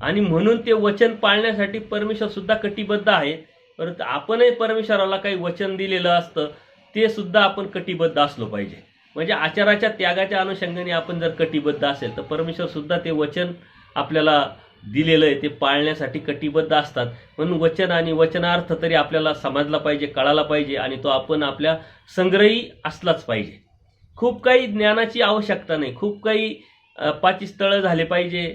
आणि म्हणून ते वचन पाळण्यासाठी परमेश्वर सुद्धा कटिबद्ध आहे. परंतु आपणही परमेश्वराला काही वचन दिलेलं असतं ते सुद्धा आपण कटिबद्ध असलो पाहिजे. म्हणजे आचाराच्या त्यागाच्या अनुषंगाने आपण जर कटिबद्ध असेल तर परमेश्वर सुद्धा ते वचन आपल्याला दिलेलं आहे ते पाळण्यासाठी कटिबद्ध असतात. म्हणून वचन आणि वचनार्थ तरी आपल्याला समजला पाहिजे, कळाला पाहिजे आणि तो आपण आपल्या संग्रही असलाच पाहिजे. खूप काही ज्ञानाची आवश्यकता नाही, खूप काही 5 स्थळं झाले पाहिजे,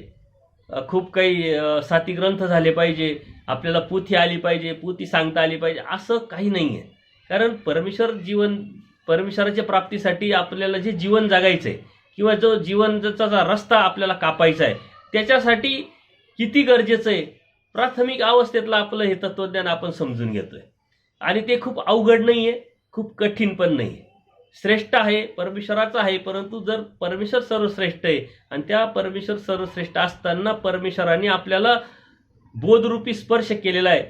खूप काही 7 ग्रंथ झाले पाहिजे, आपल्याला पोथी आली पाहिजे, पोथी सांगता आली पाहिजे, असं काही नाही आहे. कारण परमेश्वराच्या प्राप्तीसाठी आपल्याला जे जीवन जगायचं आहे किंवा जो जीवनाचा रस्ता आपल्याला कापायचा आहे त्याच्यासाठी किती गरजेचं आहे, प्राथमिक अवस्थेतलं आपलं हे तत्वज्ञान आपण समजून घेतोय. आणि ते खूप अवघड नाही आहे, खूप कठीण पण नाही आहे, श्रेष्ठ आहे, परमेश्वराचं आहे. परंतु जर परमेश्वर सर्वश्रेष्ठ आहे आणि त्या परमेश्वर सर्वश्रेष्ठ असताना परमेश्वराने आपल्याला बोधरूपी स्पर्श केलेला आहे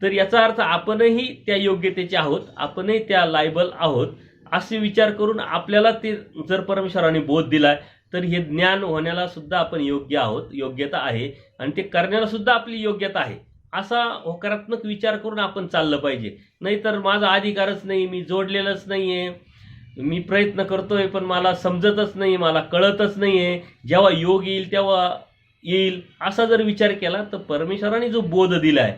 तर याचा अर्थ आपणही त्या योग्यतेचे आहोत, आपणही त्या लायबल आहोत असे विचार करून आपल्याला ते जर परमेश्वराने बोध दिलाय तर हे ज्ञान होण्याला सुद्धा आपण योग्य आहोत, योग्यता आहे आणि ते करण्याला सुद्धा आपली योग्यता आहे असा होकारात्मक विचार करून आपण चाललं पाहिजे. नाहीतर माझा अधिकारच नाही, मी जोडलेलंच नाही आहे, मी प्रयत्न करतोय पण मला समजतच नाही, मला कळतच नाही आहे, जेव्हा योग येईल तेव्हा येईल असा जर विचार केला तर परमेश्वराने जो बोध दिलाय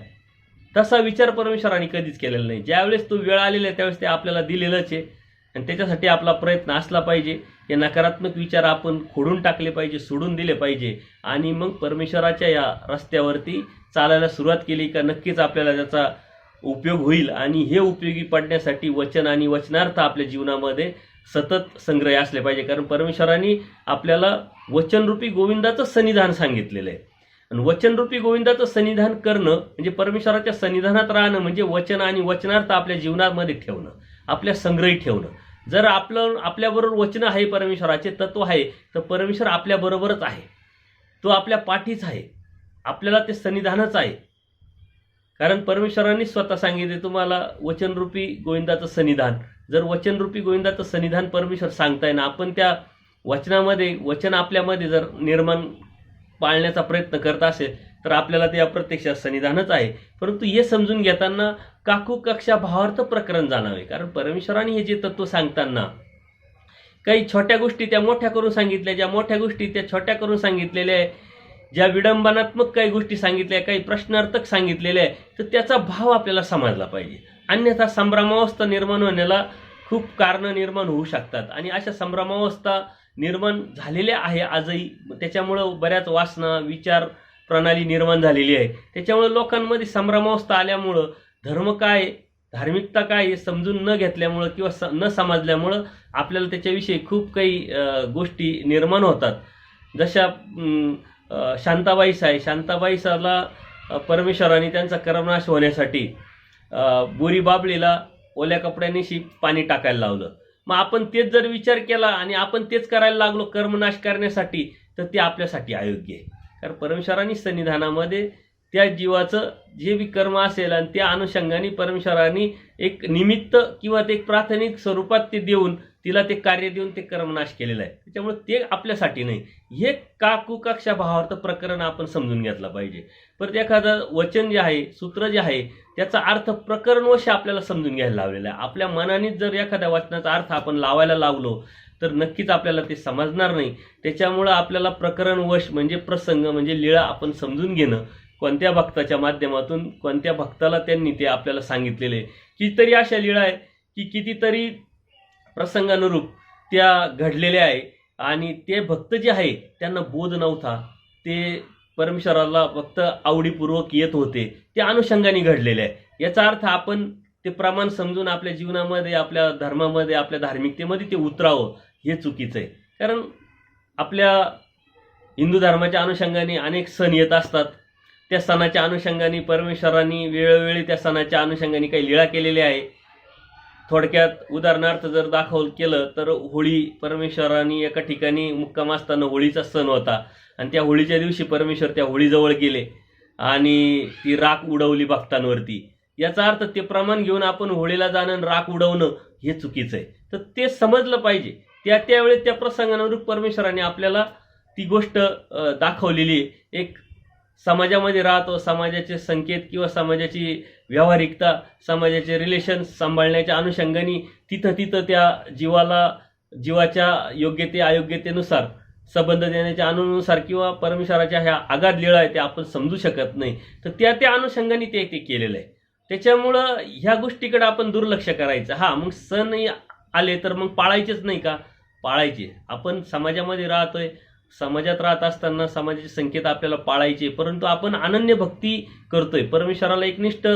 तसा विचार परमेश्वराने कधीच केलेला नाही. ज्यावेळेस तो वेळ आलेला आहे त्यावेळेस ते आपल्याला दिलेलंच आहे आणि त्याच्यासाठी आपला प्रयत्न असला पाहिजे. हे नकारात्मक विचार आपण खोडून टाकले पाहिजे, सोडून दिले पाहिजे आणि मग परमेश्वराच्या या रस्त्यावरती चालायला सुरुवात केली का नक्कीच आपल्याला त्याचा उपयोग होईल. आणि हे उपयोगी पडण्यासाठी वचन आणि वचनार्थ आपल्या जीवनामध्ये सतत संग्रह असले पाहिजे. कारण परमेश्वराने आपल्याला वचनरूपी गोविंदाचं सन्निधान सांगितलेलं आहे आणि वचनरूपी गोविंदाचं सन्निधान करणं म्हणजे परमेश्वराच्या सन्निधानात राहणं म्हणजे वचन आणि वचनार्थ आपल्या जीवनामध्ये ठेवणं, आपल्या संग्रही ठेवणं. जर आपल्याबरोबर वचन आहे, परमेश्वराचे तत्व आहे तर परमेश्वर आपल्याबरोबरच आहे, तो आपल्या पाठीच आहे, आपल्याला ते सन्निधानच आहे. कारण परमेश्वरांनी स्वतः सांगितले तुम्हाला वचनरूपी गोविंदाचं सन्निधान. जर वचनरूपी गोविंदाचं सन्निधान परमेश्वर सांगताय ना, आपण त्या वचनामध्ये वचन आपल्यामध्ये जर निर्माण पाळण्याचा प्रयत्न करत असेल तर आपल्याला ते अप्रत्यक्ष सन्निधानच आहे. परंतु हे समजून घेताना काकू कक्षा भावार्थ प्रकरण जाणावे. कारण परमेश्वरांनी हे जे तत्व सांगताना काही छोट्या गोष्टी त्या मोठ्या करून सांगितल्या, ज्या मोठ्या गोष्टी त्या छोट्या करून सांगितलेल्या आहे, ज्या विडंबनात्मक काही गोष्टी सांगितल्या, काही प्रश्नार्थक सांगितलेल्या आहे, तर त्याचा भाव आपल्याला समजला पाहिजे. अन्यथा संभ्रमावस्था निर्माण होण्याला खूप कारणं निर्माण होऊ शकतात आणि अशा संभ्रमावस्था निर्माण झालेल्या आहे आजही. त्याच्यामुळं बऱ्याच वासना विचार प्रणाली निर्माण झालेली आहे. त्याच्यामुळे लोकांमध्ये संभ्रमावस्था आल्यामुळं धर्म काय धार्मिकता काय हे समजून न घेतल्यामुळं किंवा न समजल्यामुळं आपल्याला त्याच्याविषयी खूप काही गोष्टी निर्माण होतात. जशा शांताबाईस आहे. शांताबाईसाला परमेश्वराने त्यांचा कर्मनाश होण्यासाठी बोरी बाबळीला ओल्या कपड्यांनी पाणी टाकायला लावलं. मग आपण तेच जर विचार केला आणि आपण तेच करायला लागलो कर्मनाश करण्यासाठी तर ते आपल्यासाठी अयोग्य आहे. कारण परमेश्वरांनी सन्निधानामध्ये त्या जीवाचं जे बी कर्म असेल आणि त्या अनुषंगाने परमेश्वरांनी एक निमित्त किंवा ते एक प्राथमिक स्वरूपात ते देऊन तिला ते कार्य देऊन ते कर्मनाश केलेलं आहे. त्याच्यामुळे ते आपल्यासाठी नाही. हे काकूकक्षा भावार्थ प्रकरण आपण समजून घेतलं पाहिजे. परत एखादं वचन जे आहे सूत्र जे आहे त्याचा अर्थ प्रकरणवश आपल्याला समजून घ्यायला लावलेला आहे. आपल्या मनानेच जर एखाद्या वचनाचा अर्थ आपण लावायला लागलो तर नक्कीच आपल्याला ते समजणार नाही. त्याच्यामुळं आपल्याला प्रकरणवश म्हणजे प्रसंग म्हणजे लीळा आपण समजून घेणं, कोणत्या भक्ताच्या माध्यमातून कोणत्या भक्ताला त्यांनी ते आपल्याला सांगितलेले. कितीतरी अशा लीळा आहे की कितीतरी प्रसंगानुरूप त्या घडलेल्या आहे आणि ते भक्त जे आहे त्यांना बोध नव्हता, ते परमेश्वराला फक्त आवडीपूर्वक येत होते, त्या अनुषंगाने घडलेले आहे. याचा अर्थ आपण ते प्रमाण समजून आपल्या जीवनामध्ये आपल्या धर्मामध्ये आपल्या धार्मिकतेमध्ये ते उतरावं हे चुकीचं आहे. कारण आपल्या हिंदू धर्माच्या अनुषंगाने अनेक सण येत असतात. त्या सणाच्या अनुषंगाने परमेश्वरांनी वेळोवेळी त्या सणाच्या अनुषंगाने काही लीळा केलेल्या आहे. थोडक्यात उदाहरणार्थ जर केलं तर होळी परमेश्वरांनी एका ठिकाणी मुक्काम असताना होळीचा सण होता आणि त्या होळीच्या दिवशी परमेश्वर त्या होळीजवळ गेले आणि ती राख उडवली भक्तांवरती. याचा अर्थ ते प्रमाण घेऊन आपण होळीला जाणं आणि राख उडवणं हे चुकीचं आहे. तर ते समजलं पाहिजे. त्यावेळेस त्या प्रसंगानुरूप परमेश्वराने आपल्याला ती गोष्ट दाखवलेली. एक समाजामध्ये राहतो, समाजाचे संकेत किंवा समाजाची व्यावहारिकता समाजाचे रिलेशन सांभाळण्याच्या अनुषंगाने तिथं त्या जीवाच्या योग्यते अयोग्यतेनुसार संबंध देण्याच्या अनुसार किंवा परमेश्वराच्या ह्या आगाध लीळा आहे त्या आपण समजू शकत नाही. तर त्या अनुषंगाने ते केलेलं आहे. त्याच्यामुळं ह्या गोष्टीकडे आपण दुर्लक्ष करायचं. मग सण आले तर मग पाळायचेच नाही का? पाळायचे. आपण समाजामध्ये राहतोय, समाजात राहत असताना समाजाचे संकेत आपल्याला पाळायचे, परंतु आपण अनन्य भक्ती करतोय, परमेश्वराला एकनिष्ठ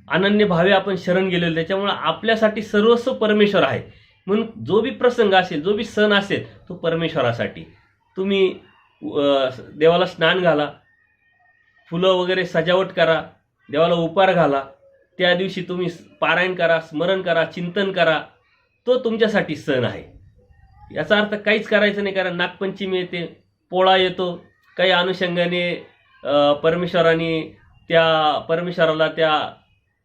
अनन्य भावे आपण शरण गेलेलो. त्याच्यामुळे आपल्यासाठी सर्वस्व परमेश्वर आहे. म्हणून जो बी प्रसंग असेल जो बी सण असेल तो परमेश्वरासाठी. तुम्ही देवाला स्नान घाला, फुलं वगैरे सजावट करा, देवाला उपहार घाला, त्या दिवशी तुम्ही पारायण करा, स्मरण करा, चिंतन करा, तो तुमच्यासाठी सण आहे. याचा अर्थ काहीच करायचं नाही. कारण नागपंचमी येते, पोळा येतो, काही अनुषंगाने परमेश्वराला त्या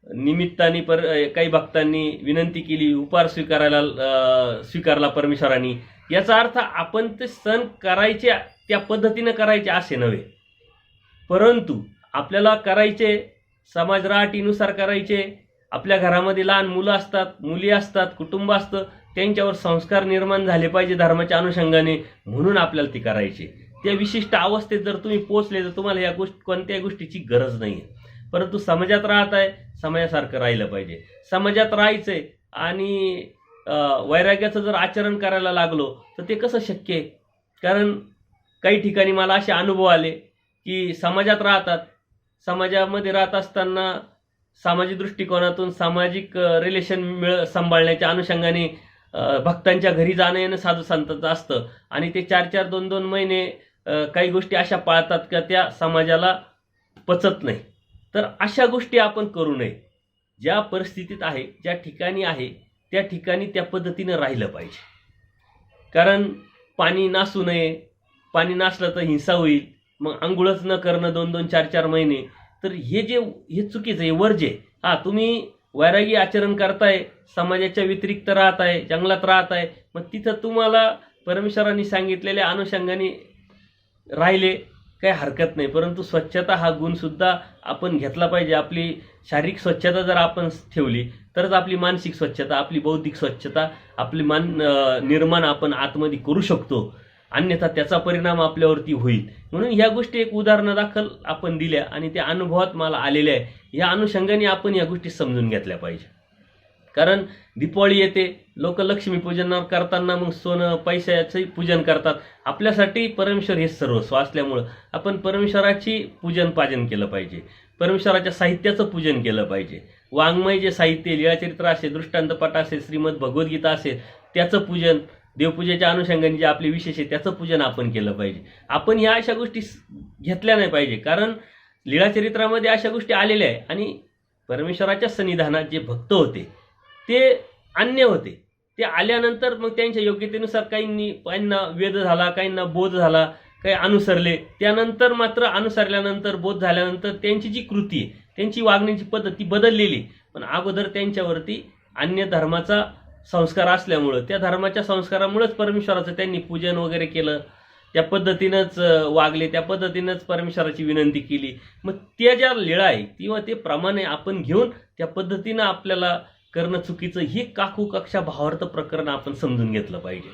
निमित्ताने काही भक्तांनी विनंती केली, उपहार स्वीकारला परमेश्वराने. याचा अर्थ आपण ते सण करायचे त्या पद्धतीनं करायचे असे नव्हे, परंतु आपल्याला करायचे समाज राहटीनुसार करायचे. आपल्या घरामध्ये लहान मुलं असतात, मुली असतात, कुटुंब असतं, त्यांच्यावर संस्कार निर्माण झाले पाहिजे धर्माच्या अनुषंगाने, म्हणून आपल्याला ते करायचे. त्या विशिष्ट अवस्थेत जर तुम्ही पोहोचले तर तुम्हाला या कोणत्याही गोष्टीची गरज नाही आहे. परंतु समाजात राहत आहे, समाजासारखं राहिलं पाहिजे. समाजात राहायचंय आणि वैराग्याचं जर आचरण करायला लागलो तर ते कसं शक्य आहे? कारण काही ठिकाणी मला असे अनुभव आले की समाजात राहतात, समाजामध्ये राहत असताना सामाजिक दृष्टिकोनातून सामाजिक रिलेशन सांभाळण्याच्या अनुषंगाने भक्तांच्या घरी जाणं येणं साधू संतांचं असतं आणि ते 4-4, 2-2 महिने काही गोष्टी अशा पाळतात का त्या समाजाला पचत नाही. तर अशा गोष्टी आपण करू नये. ज्या परिस्थितीत आहे, ज्या ठिकाणी आहे त्या ठिकाणी त्या पद्धतीनं राहिलं पाहिजे. कारण पाणी नासू नये, पाणी नासलं तर हिंसा होईल. मग आंघोळच न करणं 2-2, 4-4 महिने तर हे चुकीचं आहे, वर्ज्य आहे. हा, तुम्ही वैरागी आचरण करताय, समाजाच्या व्यतिरिक्त राहत आहे, जंगलात राहत आहे, मग तिथं तुम्हाला परमेश्वरांनी सांगितलेल्या अनुषंगाने राहिले काही हरकत नाही. परंतु स्वच्छता हा गुण सुद्धा आपण घेतला पाहिजे. आपली शारीरिक स्वच्छता जर आपण ठेवली तरच आपली मानसिक स्वच्छता, आपली बौद्धिक स्वच्छता, आपली निर्माण आपण आतमध्ये करू शकतो. अन्यथा त्याचा परिणाम आपल्यावरती होईल. म्हणून ह्या गोष्टी एक उदाहरणादाखल आपण दिल्या आणि त्या अनुभवात मला आलेल्या आहे. या अनुषंगाने आपण या गोष्टी समजून घेतल्या पाहिजे. कारण दीपावली येते, लोक लक्ष्मीपूजन करताना मग सोनं पैशाचंही पूजन करतात. आपल्यासाठी परमेश्वर हे सर्वस्व असल्यामुळं आपण परमेश्वराची पूजन पाजन केलं पाहिजे. परमेश्वराच्या साहित्याचं पूजन केलं पाहिजे. वाङ्मय जे साहित्य, लीळाचरित्र असेल, दृष्टांतपाठ असेल, श्रीमद भगवद्गीता असेल, त्याचं पूजन, देवपूजेच्या अनुषंगाने जे आपले विशेष आहे त्याचं पूजन आपण केलं पाहिजे. आपण ह्या अशा गोष्टी घेतल्या नाही पाहिजे. कारण लीळाचरित्रामध्ये अशा गोष्टी आलेल्या आहे आणि परमेश्वराच्या सन्निधानात जे भक्त होते ते अन्य होते. ते आल्यानंतर मग त्यांच्या योग्यतेनुसार काहींना वेध झाला, काहींना बोध झाला, काही अनुसरले. त्यानंतर मात्र अनुसरल्यानंतर, बोध झाल्यानंतर त्यांची जी कृती आहे, त्यांची वागण्याची पद्धती बदललेली. पण अगोदर त्यांच्यावरती अन्य धर्माचा संस्कार असल्यामुळं, त्या धर्माच्या संस्कारामुळेच परमेश्वराचं त्यांनी पूजन वगैरे केलं, त्या पद्धतीनंच वागले, त्या पद्धतीनंच परमेश्वराची विनंती केली. मग त्या ज्या लीळा आहे किंवा ते प्रमाणे आपण घेऊन त्या पद्धतीनं आपल्याला करणं चुकीचं, ही काकू कक्षा भावार्थ प्रकरण आपण समजून घेतलं पाहिजे.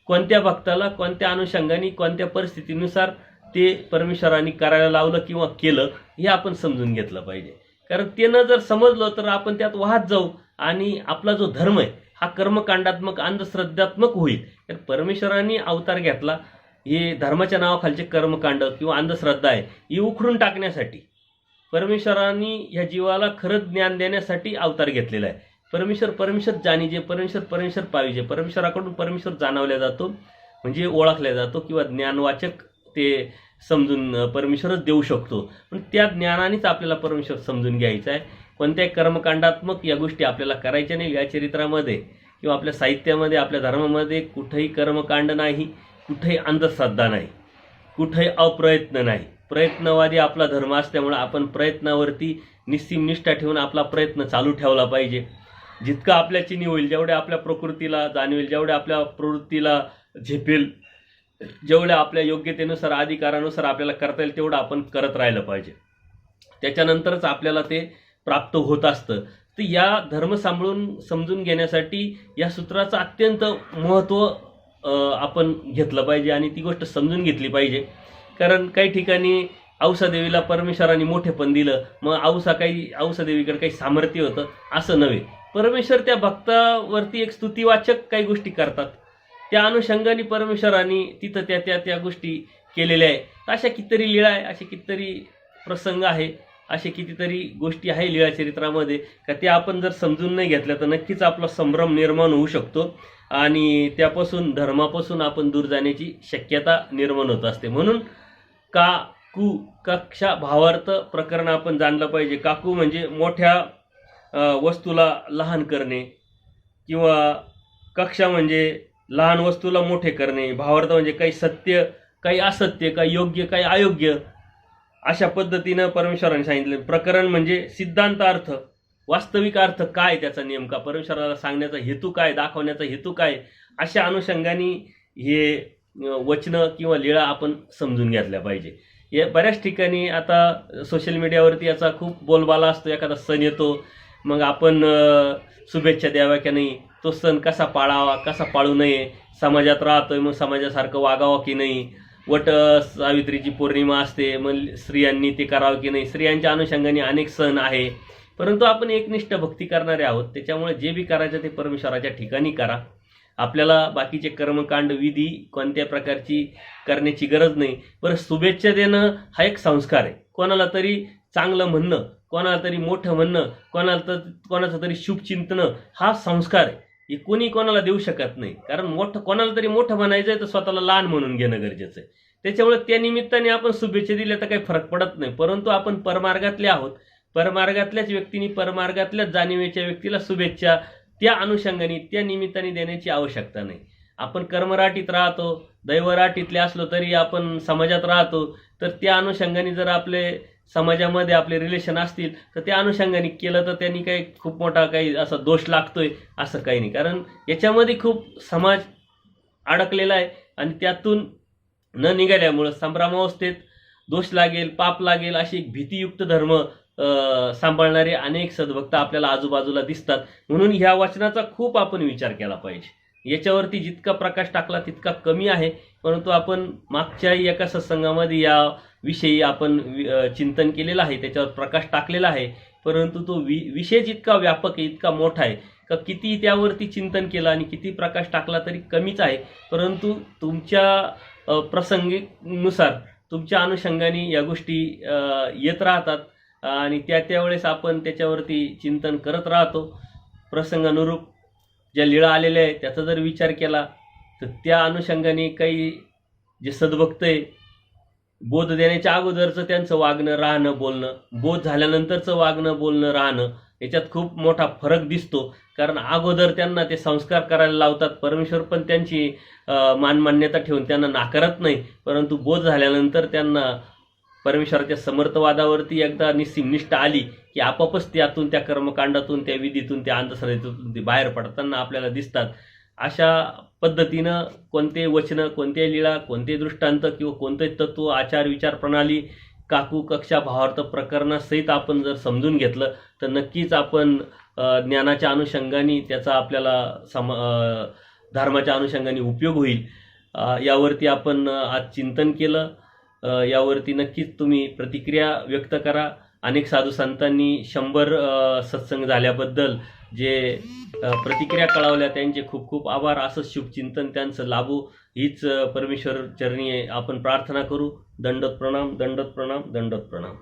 कोणत्या भक्ताला कोणत्या अनुषंगाने कोणत्या परिस्थितीनुसार ते परमेश्वरांनी करायला लावलं किंवा केलं हे आपण समजून घेतलं पाहिजे. कारण ते न जर समजलं तर आपण त्यात वाहत जाऊ आणि आपला जो धर्म आहे हा कर्मकांडात्मक, अंधश्रद्धात्मक होईल. तर परमेश्वरांनी अवतार घेतला, हे धर्माच्या नावाखालचे कर्मकांड किंवा अंधश्रद्धा आहे ही उखडून टाकण्यासाठी. परमेश्वरांनी ह्या जीवाला खरंच ज्ञान देण्यासाठी अवतार घेतलेला आहे. परमेश्वर जाणीजे, परमेश्वर पाहिजे. परमेश्वराकडून परमेश्वर जाणवल्या जातो, म्हणजे ओळखल्या जातो किंवा ज्ञानवाचक ते समजून परमेश्वरच देऊ शकतो. पण त्या ज्ञानानेच आपल्याला परमेश्वर समजून घ्यायचा आहे. कोणत्याही कर्मकांडात्मक या गोष्टी आपल्याला करायच्या नाही. या चरित्रामध्ये किंवा आपल्या साहित्यामध्ये, आपल्या धर्मामध्ये कुठेही कर्मकांड नाही, कुठेही अंधश्रद्धा नाही, कुठेही अप्रयत्न नाही. प्रयत्नवादी आपला धर्म असल्यामुळे आपण प्रयत्नावरती निस्सीम निष्ठा ठेवून आपला प्रयत्न चालू ठेवला पाहिजे. जितकं आपल्या चिनी होईल, जेवढे आपल्या प्रकृतीला जाणवेल, जेवढे आपल्या प्रवृत्तीला झेपेल, जेवढ्या आपल्या योग्यतेनुसार, अधिकारानुसार आपल्याला करता येईल तेवढं आपण करत राहिलं पाहिजे. त्याच्यानंतरच आपल्याला ते प्राप्त होत असतं. तर या धर्म समजून घेण्यासाठी या सूत्राचं अत्यंत महत्त्व आपण घेतलं पाहिजे आणि ती गोष्ट समजून घेतली पाहिजे. कारण काही ठिकाणी औसादेवीला परमेश्वराने मोठेपण दिलं, मग औसादेवीकडे काही सामर्थ्य होतं असं नव्हे. परमेश्वर त्या भक्तावरती एक स्तुतिवाचक काही गोष्टी करतात, त्या अनुषंगाने परमेश्वराने तिथं त्या गोष्टी केलेल्या आहे. अशा कितीतरी लीळा आहे, असे कितीतरी प्रसंग आहे, असे कितीतरी गोष्टी आहे लीळाचरित्रामध्ये का त्या आपण जर समजून नाही घेतल्या तर नक्कीच आपला संभ्रम निर्माण होऊ शकतो आणि त्यापासून, धर्मापासून आपण दूर जाण्याची शक्यता निर्माण होत असते. म्हणून काकू कक्षा भावार्थ प्रकरण आपण जाणलं पाहिजे. काकू म्हणजे मोठ्या वस्तूला लहान करणे किंवा कक्षा म्हणजे लहान वस्तूला मोठे करणे. भावार्थ म्हणजे काही सत्य, काही असत्य, काही योग्य, काही अयोग्य, अशा पद्धतीनं परमेश्वराने सांगितलं. प्रकरण म्हणजे सिद्धांत अर्थ, वास्तविक अर्थ काय त्याचा नेमका, परमेश्वराला सांगण्याचा हेतू काय, दाखवण्याचा हेतू काय, अशा अनुषंगाने हे वचनं किंवा लीळा आपण समजून घेतल्या पाहिजे. या बऱ्याच ठिकाणी आता सोशल मीडियावरती याचा खूप बोलबाला असतो. एखादा सण येतो, मग आपण शुभेच्छा द्याव्या की नाही, तो सण कसा पाळावा, कसा पाळू नये, समाजात राहतोय मग समाजासारखं वागावं की नाही, वट सावित्रीची पौर्णिमा असते मग स्त्रियांनी ते करावं की नाही. स्त्रियांच्या अनुषंगाने अनेक सण आहे, परंतु आपण एकनिष्ठ भक्ती करणारे आहोत. त्याच्यामुळे जे बी करायचं ते परमेश्वराच्या ठिकाणी करा. आपल्याला बाकीचे कर्मकांड, विधी कोणत्या प्रकारची करण्याची गरज नाही. बरं, शुभेच्छा देणं हा एक संस्कार आहे. कोणाला तरी चांगलं म्हणणं, कोणाला तरी मोठं म्हणणं, कोणाचं तरी शुभचिंतन हा संस्कार आहे. हे कोणी कोणाला देऊ शकत नाही. कारण कोणाला तरी मोठं म्हणायचं आहे तर स्वतःला लहान म्हणून घेणं गरजेचं आहे. त्याच्यामुळे त्या निमित्ताने आपण शुभेच्छा दिल्या तर काही फरक पडत नाही. परंतु आपण परमार्गातले आहोत, परमार्गातल्याच व्यक्तींनी, परमार्गातल्याच जाणीवेच्या व्यक्तीला शुभेच्छा त्या अनुषंगाने, त्या निमित्ताने देण्याची आवश्यकता नाही. आपण कर्मराटीत राहतो, दैवराटीतले असलो तरी आपण समाजात राहतो, तर त्या अनुषंगाने जर आपले समाजामध्ये आपले रिलेशन असतील तर त्या अनुषंगाने केलं तर त्यांनी काही खूप मोठा काही असा दोष लागतोय असं काही नाही. कारण याच्यामध्ये खूप समाज अडकलेला आहे आणि त्यातून न निघाल्यामुळं संभ्रमावस्थेत दोष लागेल, पाप लागेल अशी एक भीतीयुक्त धर्म सांभाळणारे अनेक सद्भक्त आपल्याला आजूबाजूला दिसतात. म्हणून ह्या वचनाचा खूप आपण विचार केला पाहिजे. याच्यावरती जितका प्रकाश टाकला तितका कमी आहे. परंतु आपण मागच्याही एका सत्संगामध्ये या विषयी आपण चिंतन केलेलं आहे, त्याच्यावर प्रकाश टाकलेला आहे. परंतु तो विषय जितका व्यापक आहे, इतका मोठा आहे का किती त्यावरती चिंतन केलं आणि किती प्रकाश टाकला तरी कमीच आहे. परंतु तुमच्या प्रसंगीनुसार तुमच्या अनुषंगाने या गोष्टी येत राहतात आणि त्यावेळेस आपण त्याच्यावरती चिंतन करत राहतो. प्रसंगानुरूप ज्या लीळा आलेल्या आहेत त्याचा जर विचार केला तर त्या अनुषंगाने काही जे सद्भक्त आहे, बोध देण्याच्या अगोदरचं त्यांचं वागणं, राहणं, बोलणं, बोध झाल्यानंतरचं वागणं, बोलणं, राहणं याच्यात खूप मोठा फरक दिसतो. कारण अगोदर त्यांना ते संस्कार करायला लावतात. परमेश्वर पण त्यांची मान्यता ठेवून त्यांना नाकारत नाही. परंतु बोध झाल्यानंतर त्यांना परमेश्वराच्या समर्थवादावरती एकदा निष्ठा आली की आपोआपच त्यातून, त्या कर्मकांडातून, त्या विधीतून, त्या अंधश्रद्धेतून ते बाहेर पडताना आपल्याला दिसतात. अशा पद्धतीनं कोणते वचनं, कोणते लीळा, कोणते दृष्टांत किंवा कोणते तत्व, आचार, विचार प्रणाली, काकू, कक्षा, भावार्थ प्रकरणासहित आपण जर समजून घेतलं तर नक्कीच आपण ज्ञानाच्या अनुषंगाने त्याचा आपल्याला धर्माच्या अनुषंगाने उपयोग होईल. यावरती आपण आज चिंतन केलं. यावरती नक्कीच तुम्ही प्रतिक्रिया व्यक्त करा. अनेक साधू संतांनी 100 सत्संग झाल्याबद्दल जे प्रतिक्रिया कळवल्या त्यांचे खूप खूप आभार. असं शुभचिंतन त्यांचं लाभो हीच परमेश्वर चरणी आपण प्रार्थना करू. दंडोत प्रणाम, दंडोत प्रणाम, दंडोत प्रणाम.